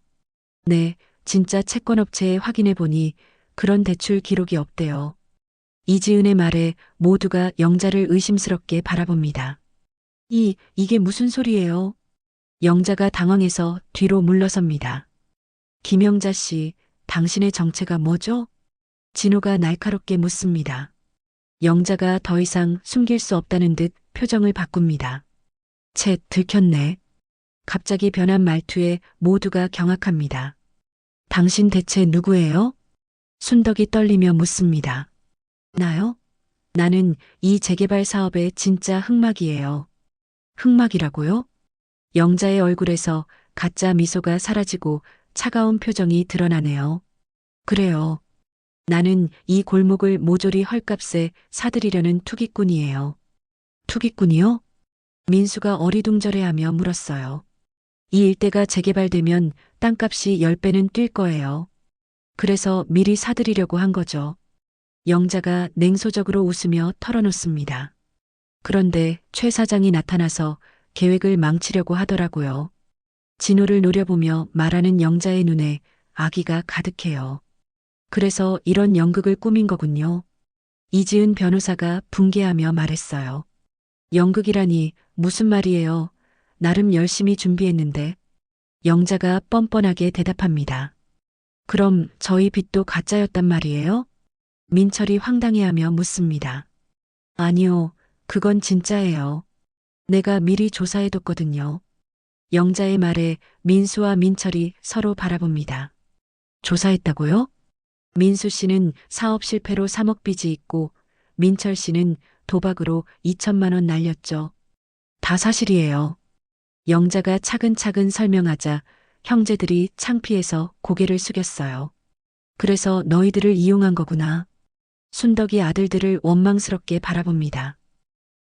[SPEAKER 2] 네, 진짜 채권업체에 확인해 보니 그런 대출 기록이 없대요. 이지은의 말에 모두가 영자를 의심스럽게 바라봅니다. 이게 무슨 소리예요? 영자가 당황해서 뒤로 물러섭니다. 김영자 씨, 당신의 정체가 뭐죠? 진호가 날카롭게 묻습니다. 영자가 더 이상 숨길 수 없다는 듯 표정을 바꿉니다. 채, 들켰네. 갑자기 변한 말투에 모두가 경악합니다. 당신 대체 누구예요? 순덕이 떨리며 묻습니다. 나요? 나는 이 재개발 사업의 진짜 흑막이에요. 흑막이라고요? 영자의 얼굴에서 가짜 미소가 사라지고 차가운 표정이 드러나네요. 그래요. 나는 이 골목을 모조리 헐값에 사들이려는 투기꾼이에요. 투기꾼이요? 민수가 어리둥절해하며 물었어요. 이 일대가 재개발되면 땅값이 10배는 뛸 거예요. 그래서 미리 사들이려고 한 거죠. 영자가 냉소적으로 웃으며 털어놓습니다. 그런데 최 사장이 나타나서 계획을 망치려고 하더라고요. 진호를 노려보며 말하는 영자의 눈에 악의가 가득해요. 그래서 이런 연극을 꾸민 거군요. 이지은 변호사가 붕괴하며 말했어요. 연극이라니 무슨 말이에요. 나름 열심히 준비했는데. 영자가 뻔뻔하게 대답합니다. 그럼 저희 빚도 가짜였단 말이에요? 민철이 황당해하며 묻습니다. 아니요, 그건 진짜예요. 내가 미리 조사해뒀거든요. 영자의 말에 민수와 민철이 서로 바라봅니다. 조사했다고요? 민수 씨는 사업 실패로 3억 빚이 있고 민철 씨는 도박으로 2천만 원 날렸죠. 다 사실이에요. 영자가 차근차근 설명하자 형제들이 창피해서 고개를 숙였어요. 그래서 너희들을 이용한 거구나. 순덕이 아들들을 원망스럽게 바라봅니다.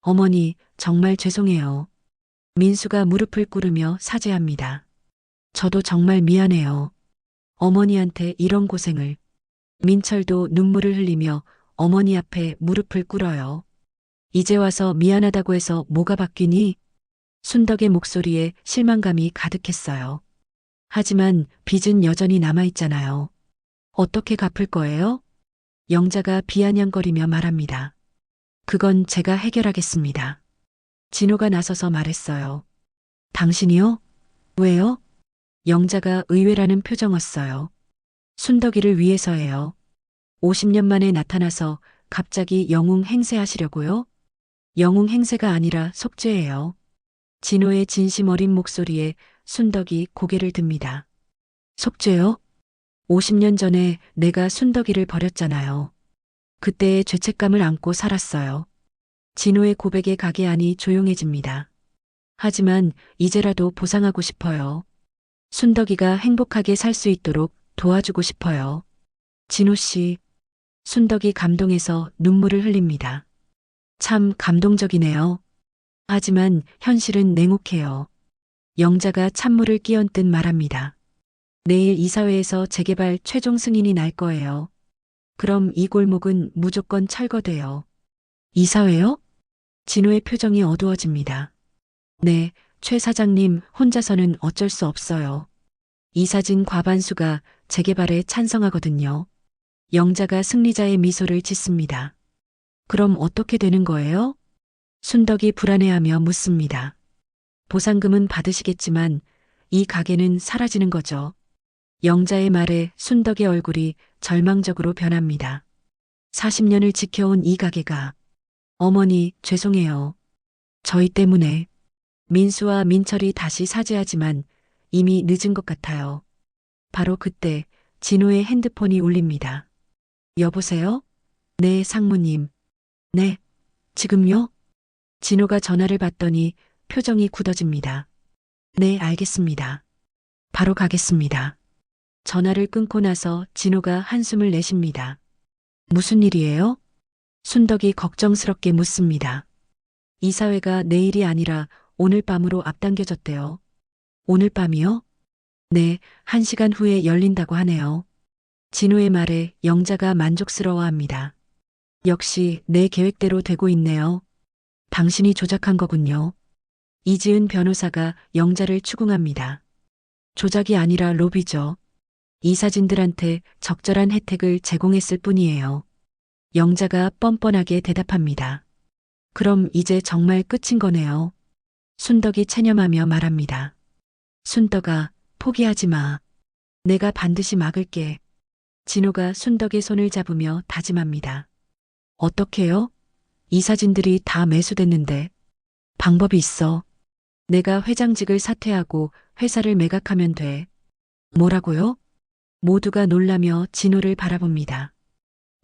[SPEAKER 2] 어머니, 정말 죄송해요. 민수가 무릎을 꿇으며 사죄합니다. 저도 정말 미안해요. 어머니한테 이런 고생을. 민철도 눈물을 흘리며 어머니 앞에 무릎을 꿇어요. 이제 와서 미안하다고 해서 뭐가 바뀌니? 순덕의 목소리에 실망감이 가득했어요. 하지만 빚은 여전히 남아있잖아요. 어떻게 갚을 거예요? 영자가 비아냥거리며 말합니다. 그건 제가 해결하겠습니다. 진호가 나서서 말했어요. 당신이요? 왜요? 영자가 의외라는 표정었어요. 순덕이를 위해서예요. 50년 만에 나타나서 갑자기 영웅 행세하시려고요? 영웅 행세가 아니라 속죄예요. 진호의 진심 어린 목소리에 순덕이 고개를 듭니다. 속죄요? 50년 전에 내가 순덕이를 버렸잖아요. 그때의 죄책감을 안고 살았어요. 진호의 고백에 가게 안이 조용해집니다. 하지만 이제라도 보상하고 싶어요. 순덕이가 행복하게 살 수 있도록 도와주고 싶어요. 진호 씨. 순덕이 감동해서 눈물을 흘립니다. 참 감동적이네요. 하지만 현실은 냉혹해요. 영자가 찬물을 끼얹듯 말합니다. 내일 이사회에서 재개발 최종 승인이 날 거예요. 그럼 이 골목은 무조건 철거돼요. 이사회요? 진호의 표정이 어두워집니다. 네, 최 사장님 혼자서는 어쩔 수 없어요. 이사진 과반수가 재개발에 찬성하거든요. 영자가 승리자의 미소를 짓습니다. 그럼 어떻게 되는 거예요? 순덕이 불안해하며 묻습니다. 보상금은 받으시겠지만 이 가게는 사라지는 거죠. 영자의 말에 순덕의 얼굴이 절망적으로 변합니다. 40년을 지켜온 이 가게가 어머니 죄송해요. 저희 때문에 민수와 민철이 다시 사죄하지만 이미 늦은 것 같아요. 바로 그때 진호의 핸드폰이 울립니다. 여보세요? 네, 상무님. 네, 지금요? 진호가 전화를 받더니 표정이 굳어집니다. 네, 알겠습니다. 바로 가겠습니다. 전화를 끊고 나서 진호가 한숨을 내쉽니다. 무슨 일이에요? 순덕이 걱정스럽게 묻습니다. 이사회가 내일이 아니라 오늘 밤으로 앞당겨졌대요. 오늘 밤이요? 네, 1시간 후에 열린다고 하네요. 진호의 말에 영자가 만족스러워합니다. 역시 내 계획대로 되고 있네요. 당신이 조작한 거군요. 이지은 변호사가 영자를 추궁합니다. 조작이 아니라 로비죠. 이사진들한테 적절한 혜택을 제공했을 뿐이에요. 영자가 뻔뻔하게 대답합니다. 그럼 이제 정말 끝인 거네요. 순덕이 체념하며 말합니다. 순덕아, 포기하지 마. 내가 반드시 막을게. 진호가 순덕의 손을 잡으며 다짐합니다. 어떻게요? 이사진들이 다 매수됐는데. 방법이 있어. 내가 회장직을 사퇴하고 회사를 매각하면 돼. 뭐라고요? 모두가 놀라며 진호를 바라봅니다.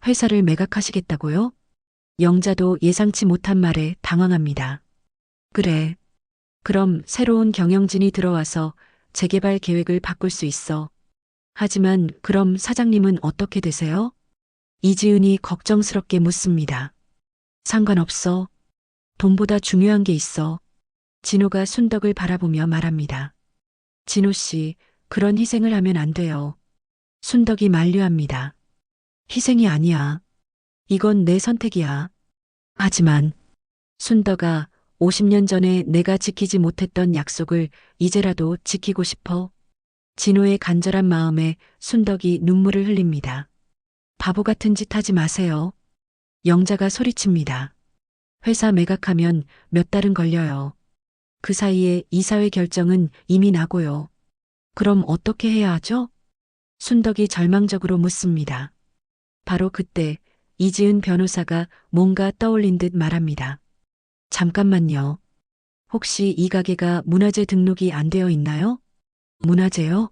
[SPEAKER 2] 회사를 매각하시겠다고요? 영자도 예상치 못한 말에 당황합니다. 그래. 그럼 새로운 경영진이 들어와서 재개발 계획을 바꿀 수 있어. 하지만 그럼 사장님은 어떻게 되세요? 이지은이 걱정스럽게 묻습니다. 상관없어. 돈보다 중요한 게 있어. 진호가 순덕을 바라보며 말합니다. 진호 씨, 그런 희생을 하면 안 돼요. 순덕이 만류합니다. 희생이 아니야. 이건 내 선택이야. 하지만 순덕아, 50년 전에 내가 지키지 못했던 약속을 이제라도 지키고 싶어. 진호의 간절한 마음에 순덕이 눈물을 흘립니다. 바보 같은 짓 하지 마세요. 영자가 소리칩니다. 회사 매각하면 몇 달은 걸려요. 그 사이에 이사회 결정은 이미 나고요. 그럼 어떻게 해야 하죠? 순덕이 절망적으로 묻습니다. 바로 그때 이지은 변호사가 뭔가 떠올린 듯 말합니다. 잠깐만요. 혹시 이 가게가 문화재 등록이 안 되어 있나요? 문화재요?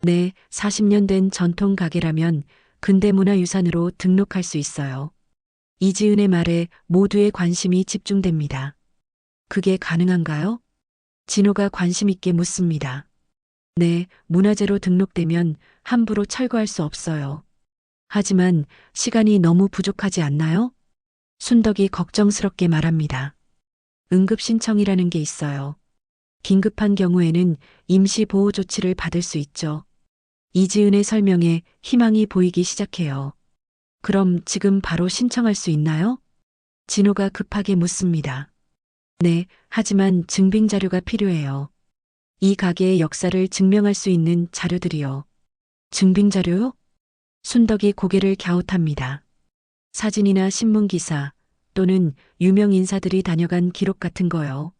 [SPEAKER 2] 네, 40년 된 전통 가게라면 근대문화유산으로 등록할 수 있어요. 이지은의 말에 모두의 관심이 집중됩니다. 그게 가능한가요? 진호가 관심 있게 묻습니다. 네, 문화재로 등록되면 함부로 철거할 수 없어요. 하지만 시간이 너무 부족하지 않나요? 순덕이 걱정스럽게 말합니다. 응급신청이라는 게 있어요. 긴급한 경우에는 임시보호 조치를 받을 수 있죠. 이지은의 설명에 희망이 보이기 시작해요. 그럼 지금 바로 신청할 수 있나요? 진호가 급하게 묻습니다. 네, 하지만 증빙 자료가 필요해요. 이 가게의 역사를 증명할 수 있는 자료들이요. 증빙 자료요? 순덕이 고개를 갸웃합니다. 사진이나 신문기사 또는 유명 인사들이 다녀간 기록 같은 거요.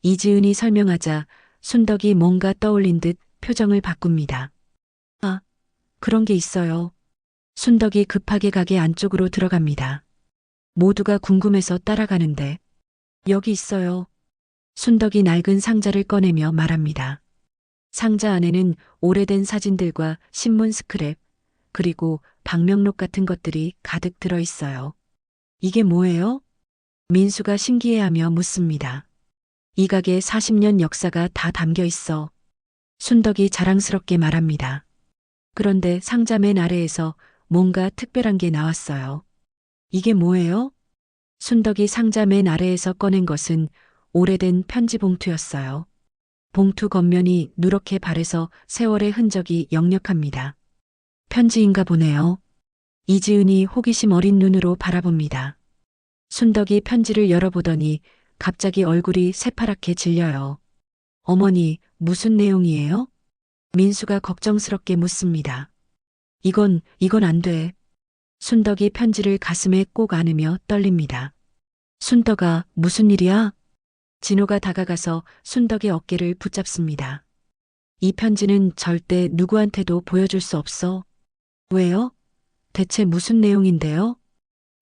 [SPEAKER 2] 이지은이 설명하자 순덕이 뭔가 떠올린 듯 표정을 바꿉니다. 아, 그런 게 있어요. 순덕이 급하게 가게 안쪽으로 들어갑니다. 모두가 궁금해서 따라가는데 여기 있어요. 순덕이 낡은 상자를 꺼내며 말합니다. 상자 안에는 오래된 사진들과 신문 스크랩, 그리고 방명록 같은 것들이 가득 들어 있어요. 이게 뭐예요? 민수가 신기해하며 묻습니다. 이 가게 40년 역사가 다 담겨 있어. 순덕이 자랑스럽게 말합니다. 그런데 상자 맨 아래에서 뭔가 특별한 게 나왔어요. 이게 뭐예요? 순덕이 상자 맨 아래에서 꺼낸 것은 오래된 편지 봉투였어요. 봉투 겉면이 누렇게 발해서 세월의 흔적이 역력합니다. 편지인가 보네요. 이지은이 호기심 어린 눈으로 바라봅니다. 순덕이 편지를 열어보더니 갑자기 얼굴이 새파랗게 질려요. 어머니, 무슨 내용이에요? 민수가 걱정스럽게 묻습니다. 이건 안 돼. 순덕이 편지를 가슴에 꼭 안으며 떨립니다. 순덕아, 무슨 일이야? 진호가 다가가서 순덕의 어깨를 붙잡습니다. 이 편지는 절대 누구한테도 보여줄 수 없어. 왜요? 대체 무슨 내용인데요?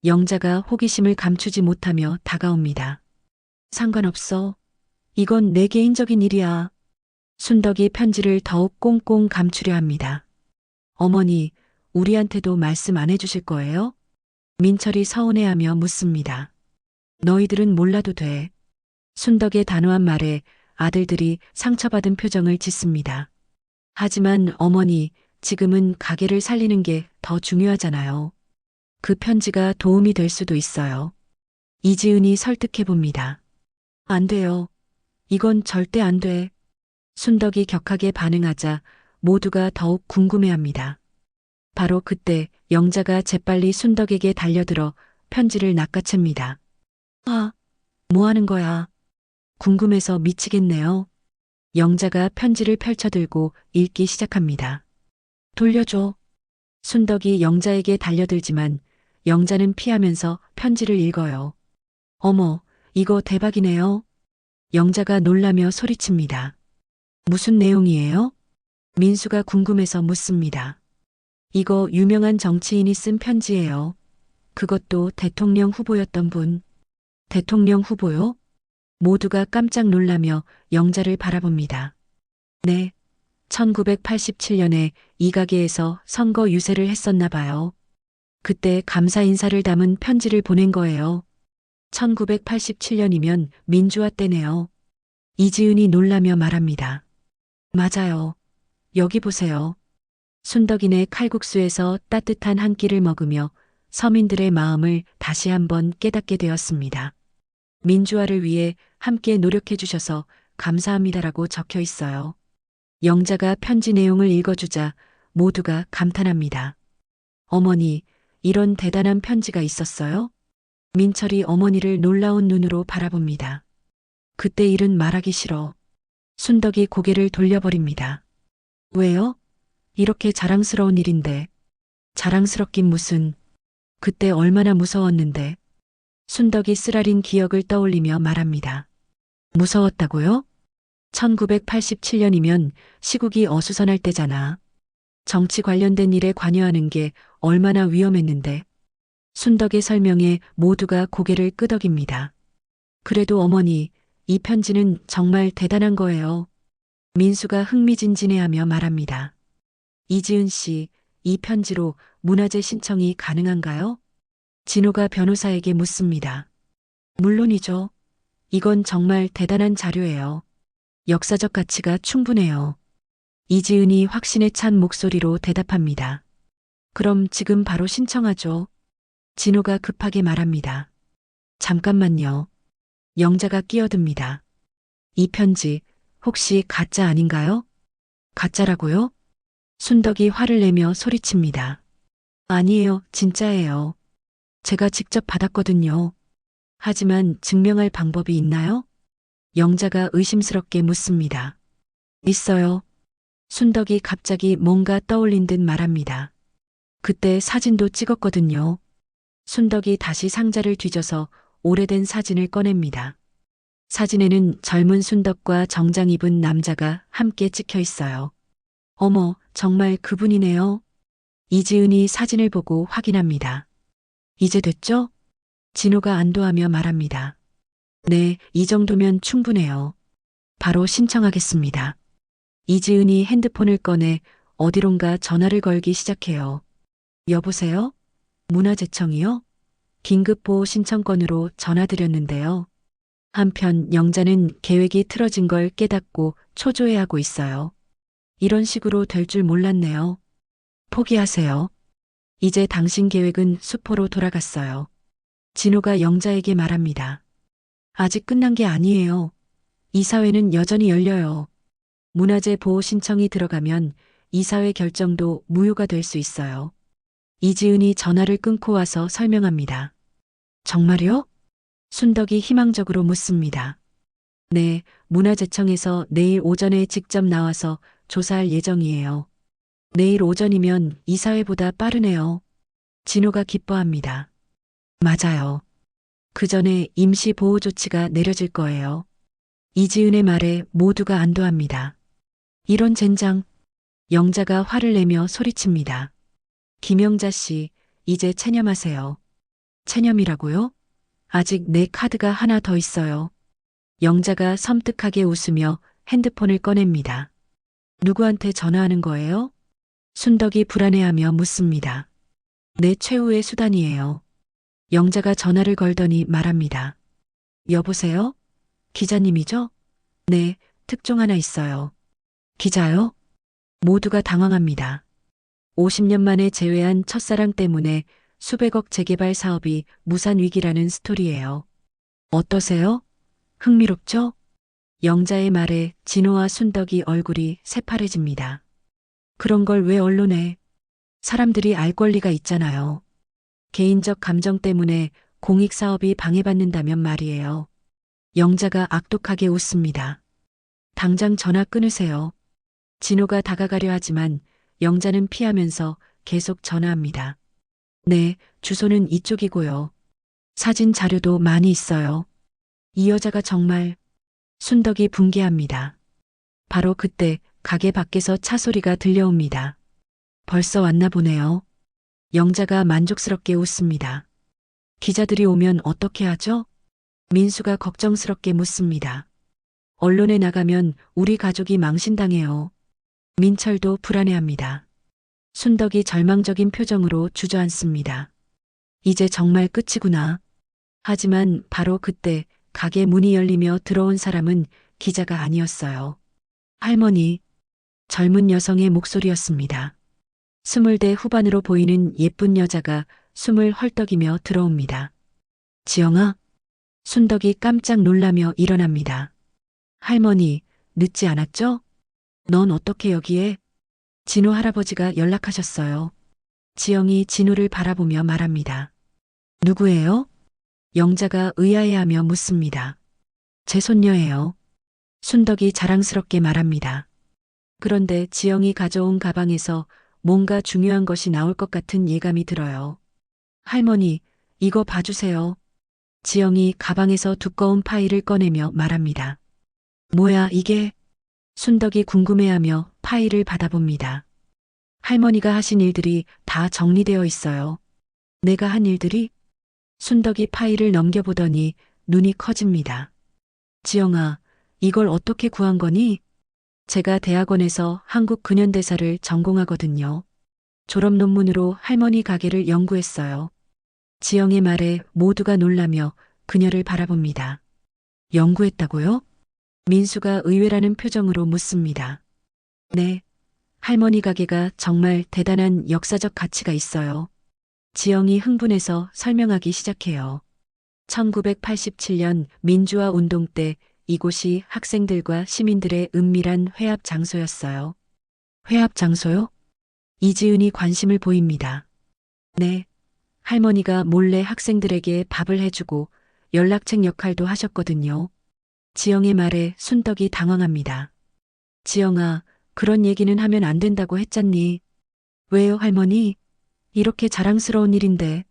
[SPEAKER 2] 영자가 호기심을 감추지 못하며 다가옵니다. 상관없어. 이건 내 개인적인 일이야. 순덕이 편지를 더욱 꽁꽁 감추려 합니다. 어머니, 우리한테도 말씀 안 해주실 거예요? 민철이 서운해하며 묻습니다. 너희들은 몰라도 돼. 순덕의 단호한 말에 아들들이 상처받은 표정을 짓습니다. 하지만 어머니, 지금은 가게를 살리는 게 더 중요하잖아요. 그 편지가 도움이 될 수도 있어요. 이지은이 설득해 봅니다. 안 돼요. 이건 절대 안 돼. 순덕이 격하게 반응하자 모두가 더욱 궁금해합니다. 바로 그때 영자가 재빨리 순덕에게 달려들어 편지를 낚아챕니다. 아, 뭐 하는 거야? 궁금해서 미치겠네요. 영자가 편지를 펼쳐들고 읽기 시작합니다. 돌려줘. 순덕이 영자에게 달려들지만 영자는 피하면서 편지를 읽어요. 어머, 이거 대박이네요. 영자가 놀라며 소리칩니다. 무슨 내용이에요? 민수가 궁금해서 묻습니다. 이거 유명한 정치인이 쓴 편지예요. 그것도 대통령 후보였던 분. 대통령 후보요? 모두가 깜짝 놀라며 영자를 바라봅니다. 네. 1987년에 이 가게에서 선거 유세를 했었나 봐요. 그때 감사 인사를 담은 편지를 보낸 거예요. 1987년이면 민주화 때네요. 이지은이 놀라며 말합니다. 맞아요. 여기 보세요. 순덕이네 칼국수에서 따뜻한 한 끼를 먹으며 서민들의 마음을 다시 한번 깨닫게 되었습니다. 민주화를 위해 함께 노력해 주셔서 감사합니다라고 적혀 있어요. 영자가 편지 내용을 읽어주자 모두가 감탄합니다. 어머니, 이런 대단한 편지가 있었어요? 민철이 어머니를 놀라운 눈으로 바라봅니다. 그때 일은 말하기 싫어. 순덕이 고개를 돌려버립니다. 왜요? 이렇게 자랑스러운 일인데. 자랑스럽긴 무슨. 그때 얼마나 무서웠는데. 순덕이 쓰라린 기억을 떠올리며 말합니다. 무서웠다고요? 1987년이면 시국이 어수선할 때잖아. 정치 관련된 일에 관여하는 게 얼마나 위험했는데. 순덕의 설명에 모두가 고개를 끄덕입니다. 그래도 어머니, 이 편지는 정말 대단한 거예요. 민수가 흥미진진해하며 말합니다. 이지은 씨, 이 편지로 문화재 신청이 가능한가요? 진호가 변호사에게 묻습니다. 물론이죠. 이건 정말 대단한 자료예요. 역사적 가치가 충분해요. 이지은이 확신에 찬 목소리로 대답합니다. 그럼 지금 바로 신청하죠. 진호가 급하게 말합니다. 잠깐만요. 영자가 끼어듭니다. 이 편지 혹시 가짜 아닌가요? 가짜라고요? 순덕이 화를 내며 소리칩니다. 아니에요, 진짜예요. 제가 직접 받았거든요. 하지만 증명할 방법이 있나요? 영자가 의심스럽게 묻습니다. 있어요. 순덕이 갑자기 뭔가 떠올린 듯 말합니다. 그때 사진도 찍었거든요. 순덕이 다시 상자를 뒤져서 오래된 사진을 꺼냅니다. 사진에는 젊은 순덕과 정장 입은 남자가 함께 찍혀 있어요. 어머, 정말 그분이네요. 이지은이 사진을 보고 확인합니다. 이제 됐죠? 진호가 안도하며 말합니다. 네, 이 정도면 충분해요. 바로 신청하겠습니다. 이지은이 핸드폰을 꺼내 어디론가 전화를 걸기 시작해요. 여보세요? 문화재청이요? 긴급보호 신청건으로 전화드렸는데요. 한편 영자는 계획이 틀어진 걸 깨닫고 초조해하고 있어요. 이런 식으로 될 줄 몰랐네요. 포기하세요. 이제 당신 계획은 수포로 돌아갔어요. 진호가 영자에게 말합니다. 아직 끝난 게 아니에요. 이 사회는 여전히 열려요. 문화재 보호 신청이 들어가면 이사회 결정도 무효가 될 수 있어요. 이지은이 전화를 끊고 와서 설명합니다. 정말요? 순덕이 희망적으로 묻습니다. 네, 문화재청에서 내일 오전에 직접 나와서 조사할 예정이에요. 내일 오전이면 이사회보다 빠르네요. 진호가 기뻐합니다. 맞아요. 그 전에 임시 보호 조치가 내려질 거예요. 이지은의 말에 모두가 안도합니다. 이런 젠장. 영자가 화를 내며 소리칩니다. 김영자 씨, 이제 체념하세요. 체념이라고요? 아직 내 카드가 하나 더 있어요. 영자가 섬뜩하게 웃으며 핸드폰을 꺼냅니다. 누구한테 전화하는 거예요? 순덕이 불안해하며 묻습니다. 내 최후의 수단이에요. 영자가 전화를 걸더니 말합니다. 여보세요? 기자님이죠? 네, 특종 하나 있어요. 기자요? 모두가 당황합니다. 50년 만에 재회한 첫사랑 때문에 수백억 재개발 사업이 무산 위기라는 스토리예요. 어떠세요? 흥미롭죠? 영자의 말에 진호와 순덕이 얼굴이 새파래집니다. 그런 걸 왜 언론에? 사람들이 알 권리가 있잖아요. 개인적 감정 때문에 공익 사업이 방해받는다면 말이에요. 영자가 악독하게 웃습니다. 당장 전화 끊으세요. 진호가 다가가려 하지만 영자는 피하면서 계속 전화합니다. 네, 주소는 이쪽이고요. 사진 자료도 많이 있어요. 이 여자가 정말. 순덕이 붕괴합니다. 바로 그때 가게 밖에서 차 소리가 들려옵니다. 벌써 왔나 보네요. 영자가 만족스럽게 웃습니다. 기자들이 오면 어떻게 하죠? 민수가 걱정스럽게 묻습니다. 언론에 나가면 우리 가족이 망신당해요. 민철도 불안해합니다. 순덕이 절망적인 표정으로 주저앉습니다. 이제 정말 끝이구나. 하지만 바로 그때 가게 문이 열리며 들어온 사람은 기자가 아니었어요. 할머니, 젊은 여성의 목소리였습니다. 20대 후반으로 보이는 예쁜 여자가 숨을 헐떡이며 들어옵니다. 지영아? 순덕이 깜짝 놀라며 일어납니다. 할머니, 늦지 않았죠? 넌 어떻게 여기에? 진호 할아버지가 연락하셨어요. 지영이 진호를 바라보며 말합니다. 누구예요? 영자가 의아해하며 묻습니다. 제 손녀예요. 순덕이 자랑스럽게 말합니다. 그런데 지영이 가져온 가방에서 뭔가 중요한 것이 나올 것 같은 예감이 들어요. 할머니, 이거 봐주세요. 지영이 가방에서 두꺼운 파일을 꺼내며 말합니다. 뭐야 이게? 순덕이 궁금해하며 파일을 받아봅니다. 할머니가 하신 일들이 다 정리되어 있어요. 내가 한 일들이? 순덕이 파일을 넘겨보더니 눈이 커집니다. 지영아, 이걸 어떻게 구한 거니? 제가 대학원에서 한국 근현대사를 전공하거든요. 졸업 논문으로 할머니 가게를 연구했어요. 지영의 말에 모두가 놀라며 그녀를 바라봅니다. 연구했다고요? 민수가 의외라는 표정으로 묻습니다. 네, 할머니 가게가 정말 대단한 역사적 가치가 있어요. 지영이 흥분해서 설명하기 시작해요. 1987년 민주화 운동 때 이곳이 학생들과 시민들의 은밀한 회합 장소였어요. 회합 장소요? 이지은이 관심을 보입니다. 네, 할머니가 몰래 학생들에게 밥을 해주고 연락책 역할도 하셨거든요. 지영의 말에 순덕이 당황합니다. 지영아, 그런 얘기는 하면 안 된다고 했잖니. 왜요, 할머니? 이렇게 자랑스러운 일인데.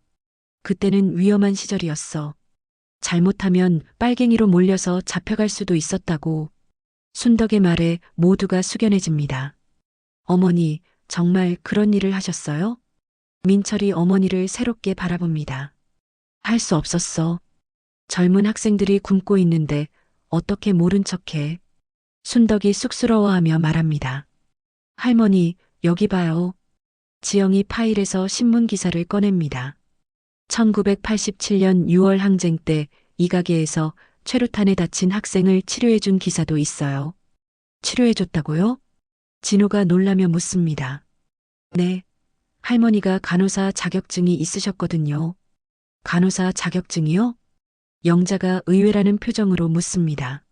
[SPEAKER 2] 그때는 위험한 시절이었어. 잘못하면 빨갱이로 몰려서 잡혀갈 수도 있었다고. 순덕의 말에 모두가 숙연해집니다. 어머니, 정말 그런 일을 하셨어요? 민철이 어머니를 새롭게 바라봅니다. 할 수 없었어. 젊은 학생들이 굶고 있는데 어떻게 모른 척해. 순덕이 쑥스러워하며 말합니다. 할머니, 여기 봐요. 지영이 파일에서 신문 기사를 꺼냅니다. 1987년 6월 항쟁 때 이 가게에서 최루탄에 다친 학생을 치료해준 기사도 있어요. 치료해줬다고요? 진호가 놀라며 묻습니다. 네, 할머니가 간호사 자격증이 있으셨거든요. 간호사 자격증이요? 영자가 의외라는 표정으로 묻습니다.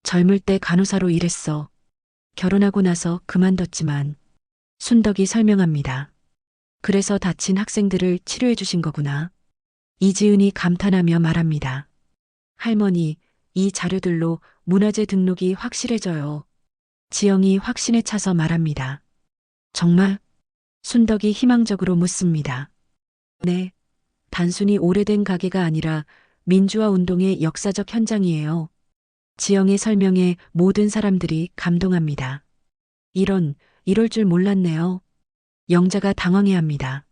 [SPEAKER 2] 젊을 때 간호사로 일했어. 결혼하고 나서 그만뒀지만 순덕이 설명합니다. 그래서 다친 학생들을 치료해 주신 거구나. 이지은이 감탄하며 말합니다. 할머니, 이 자료들로 문화재 등록이 확실해져요. 지영이 확신에 차서 말합니다. 정말? 순덕이 희망적으로 묻습니다. 네. 단순히 오래된 가게가 아니라 민주화 운동의 역사적 현장이에요. 지영의 설명에 모든 사람들이 감동합니다. 이럴 줄 몰랐네요. 영자가 당황해합니다.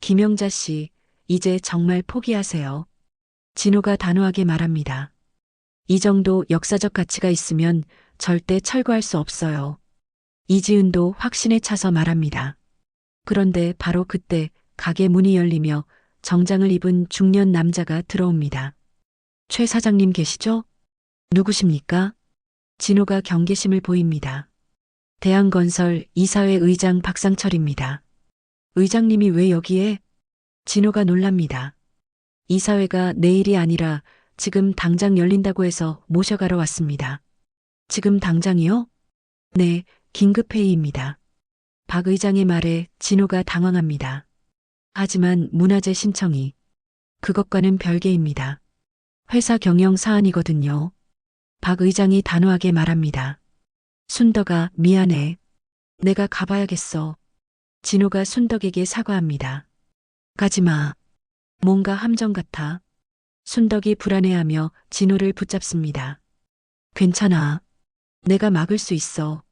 [SPEAKER 2] 김영자 씨, 이제 정말 포기하세요. 진호가 단호하게 말합니다. 이 정도 역사적 가치가 있으면 절대 철거할 수 없어요. 이지은도 확신에 차서 말합니다. 그런데 바로 그때 가게 문이 열리며 정장을 입은 중년 남자가 들어옵니다. 최 사장님 계시죠? 누구십니까? 진호가 경계심을 보입니다. 대한건설 이사회 의장 박상철입니다. 의장님이 왜 여기에? 진호가 놀랍니다. 이사회가 내일이 아니라 지금 당장 열린다고 해서 모셔가러 왔습니다. 지금 당장이요? 네, 긴급회의입니다. 박 의장의 말에 진호가 당황합니다. 하지만 문화재 신청이 그것과는 별개입니다. 회사 경영 사안이거든요. 박 의장이 단호하게 말합니다. 순덕아, 미안해. 내가 가봐야겠어. 진호가 순덕에게 사과합니다. 가지마. 뭔가 함정 같아. 순덕이 불안해하며 진호를 붙잡습니다. 괜찮아. 내가 막을 수 있어.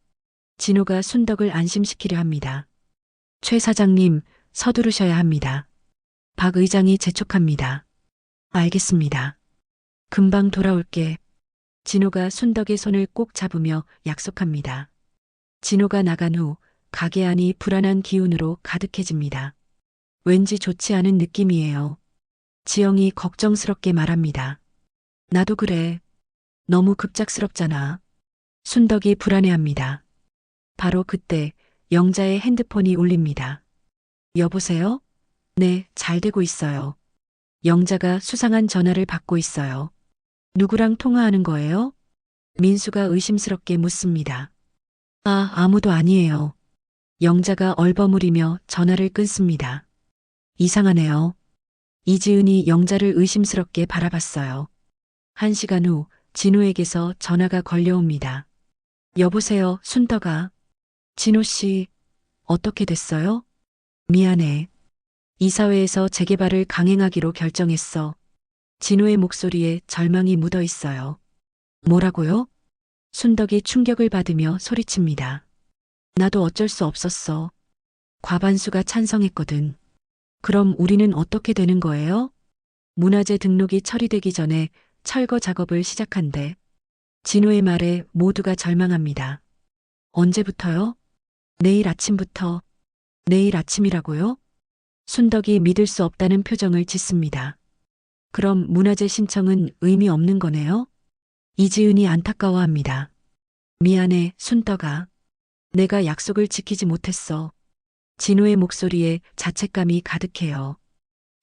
[SPEAKER 2] 진호가 순덕을 안심시키려 합니다. 최 사장님, 서두르셔야 합니다. 박 의장이 재촉합니다. 알겠습니다. 금방 돌아올게. 진호가 순덕의 손을 꼭 잡으며 약속합니다. 진호가 나간 후 가게 안이 불안한 기운으로 가득해집니다. 왠지 좋지 않은 느낌이에요. 지영이 걱정스럽게 말합니다. 나도 그래. 너무 급작스럽잖아. 순덕이 불안해합니다. 바로 그때 영자의 핸드폰이 울립니다. 여보세요? 네, 잘 되고 있어요. 영자가 수상한 전화를 받고 있어요. 누구랑 통화하는 거예요? 민수가 의심스럽게 묻습니다. 아무도 아니에요. 영자가 얼버무리며 전화를 끊습니다. 이상하네요. 이지은이 영자를 의심스럽게 바라봤어요. 1시간 후 진호에게서 전화가 걸려옵니다. 여보세요, 순덕아. 진호 씨, 어떻게 됐어요? 미안해. 이사회에서 재개발을 강행하기로 결정했어. 진호의 목소리에 절망이 묻어 있어요. 뭐라고요? 순덕이 충격을 받으며 소리칩니다. 나도 어쩔 수 없었어. 과반수가 찬성했거든. 그럼 우리는 어떻게 되는 거예요? 문화재 등록이 처리되기 전에 철거 작업을 시작한대. 진호의 말에 모두가 절망합니다. 언제부터요? 내일 아침부터. 내일 아침이라고요? 순덕이 믿을 수 없다는 표정을 짓습니다. 그럼 문화재 신청은 의미 없는 거네요? 이지은이 안타까워합니다. 미안해, 순덕아. 내가 약속을 지키지 못했어. 진호의 목소리에 자책감이 가득해요.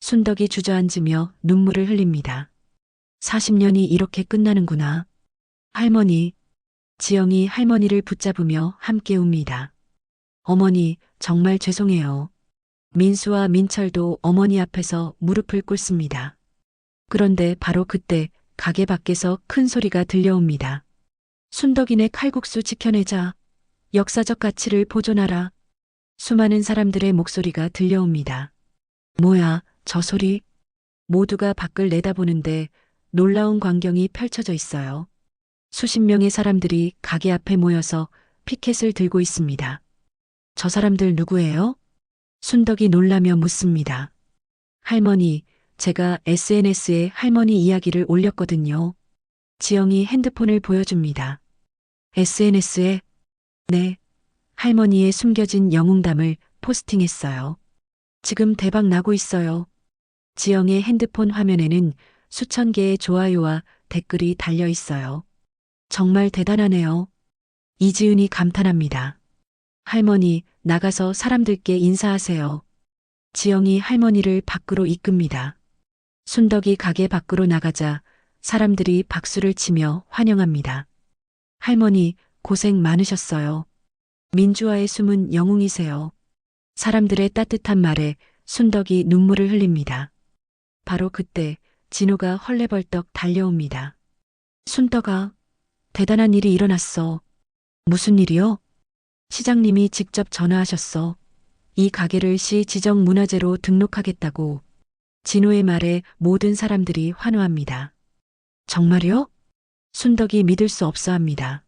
[SPEAKER 2] 순덕이 주저앉으며 눈물을 흘립니다. 40년이 이렇게 끝나는구나. 할머니. 지영이 할머니를 붙잡으며 함께 웁니다. 어머니, 정말 죄송해요. 민수와 민철도 어머니 앞에서 무릎을 꿇습니다. 그런데 바로 그때 가게 밖에서 큰 소리가 들려옵니다. 순덕이네 칼국수 지켜내자. 역사적 가치를 보존하라. 수많은 사람들의 목소리가 들려옵니다. 뭐야, 저 소리? 모두가 밖을 내다보는데 놀라운 광경이 펼쳐져 있어요. 수십 명의 사람들이 가게 앞에 모여서 피켓을 들고 있습니다. 저 사람들 누구예요? 순덕이 놀라며 묻습니다. 할머니, 제가 SNS에 할머니 이야기를 올렸거든요. 지영이 핸드폰을 보여줍니다. SNS에? 네. 할머니의 숨겨진 영웅담을 포스팅했어요. 지금 대박 나고 있어요. 지영의 핸드폰 화면에는 수천 개의 좋아요와 댓글이 달려 있어요. 정말 대단하네요. 이지은이 감탄합니다. 할머니, 나가서 사람들께 인사하세요. 지영이 할머니를 밖으로 이끕니다. 순덕이 가게 밖으로 나가자 사람들이 박수를 치며 환영합니다. 할머니, 고생 많으셨어요. 민주화의 숨은 영웅이세요. 사람들의 따뜻한 말에 순덕이 눈물을 흘립니다. 바로 그때 진호가 헐레벌떡 달려옵니다. 순덕아, 대단한 일이 일어났어. 무슨 일이요? 시장님이 직접 전화하셨어. 이 가게를 시 지정 문화재로 등록하겠다고. 진호의 말에 모든 사람들이 환호합니다. 정말요? 순덕이 믿을 수 없어 합니다.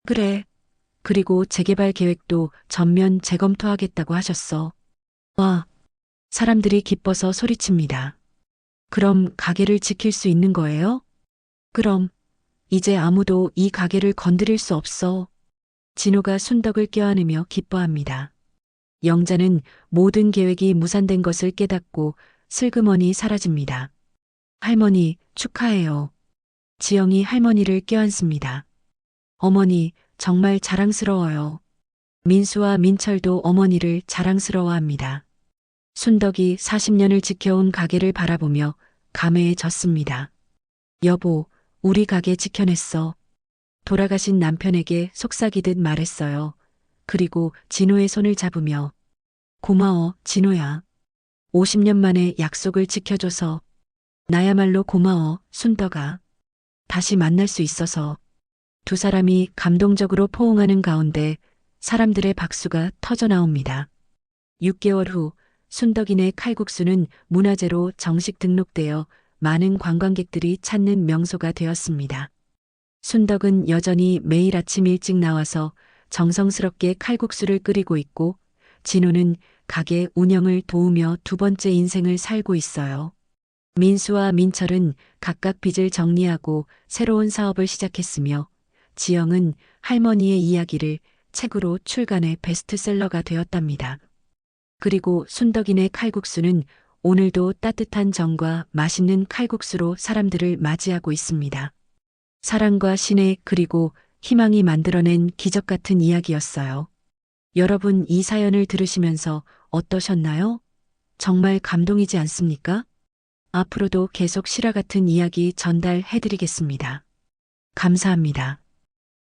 [SPEAKER 2] 그래. 그리고 재개발 계획도 전면 재검토하겠다고 하셨어. 와. 사람들이 기뻐서 소리칩니다. 그럼 가게를 지킬 수 있는 거예요? 그럼. 이제 아무도 이 가게를 건드릴 수 없어. 진호가 순덕을 껴안으며 기뻐합니다. 영자는 모든 계획이 무산된 것을 깨닫고 슬그머니 사라집니다. 할머니, 축하해요. 지영이 할머니를 껴안습니다. 어머니, 정말 자랑스러워요. 민수와 민철도 어머니를 자랑스러워합니다. 순덕이 40년을 지켜온 가게를 바라보며 감회해졌습니다. 여보, 우리 가게 지켜냈어. 돌아가신 남편에게 속삭이듯 말했어요. 그리고 진호의 손을 잡으며 고마워, 진호야. 50년 만에 약속을 지켜줘서 나야말로 고마워, 순덕아. 다시 만날 수 있어서. 두 사람이 감동적으로 포옹하는 가운데 사람들의 박수가 터져 나옵니다. 6개월 후 순덕이네 칼국수는 문화재로 정식 등록되어 많은 관광객들이 찾는 명소가 되었습니다. 순덕은 여전히 매일 아침 일찍 나와서 정성스럽게 칼국수를 끓이고 있고 진호는 가게 운영을 도우며 두 번째 인생을 살고 있어요. 민수와 민철은 각각 빚을 정리하고 새로운 사업을 시작했으며 지영은 할머니의 이야기를 책으로 출간해 베스트셀러가 되었답니다. 그리고 순덕이네 칼국수는 오늘도 따뜻한 정과 맛있는 칼국수로 사람들을 맞이하고 있습니다. 사랑과 신의 그리고 희망이 만들어낸 기적 같은 이야기였어요. 여러분 이 사연을 들으시면서 어떠셨나요? 정말 감동이지 않습니까? 앞으로도 계속 실화 같은 이야기 전달해드리겠습니다. 감사합니다.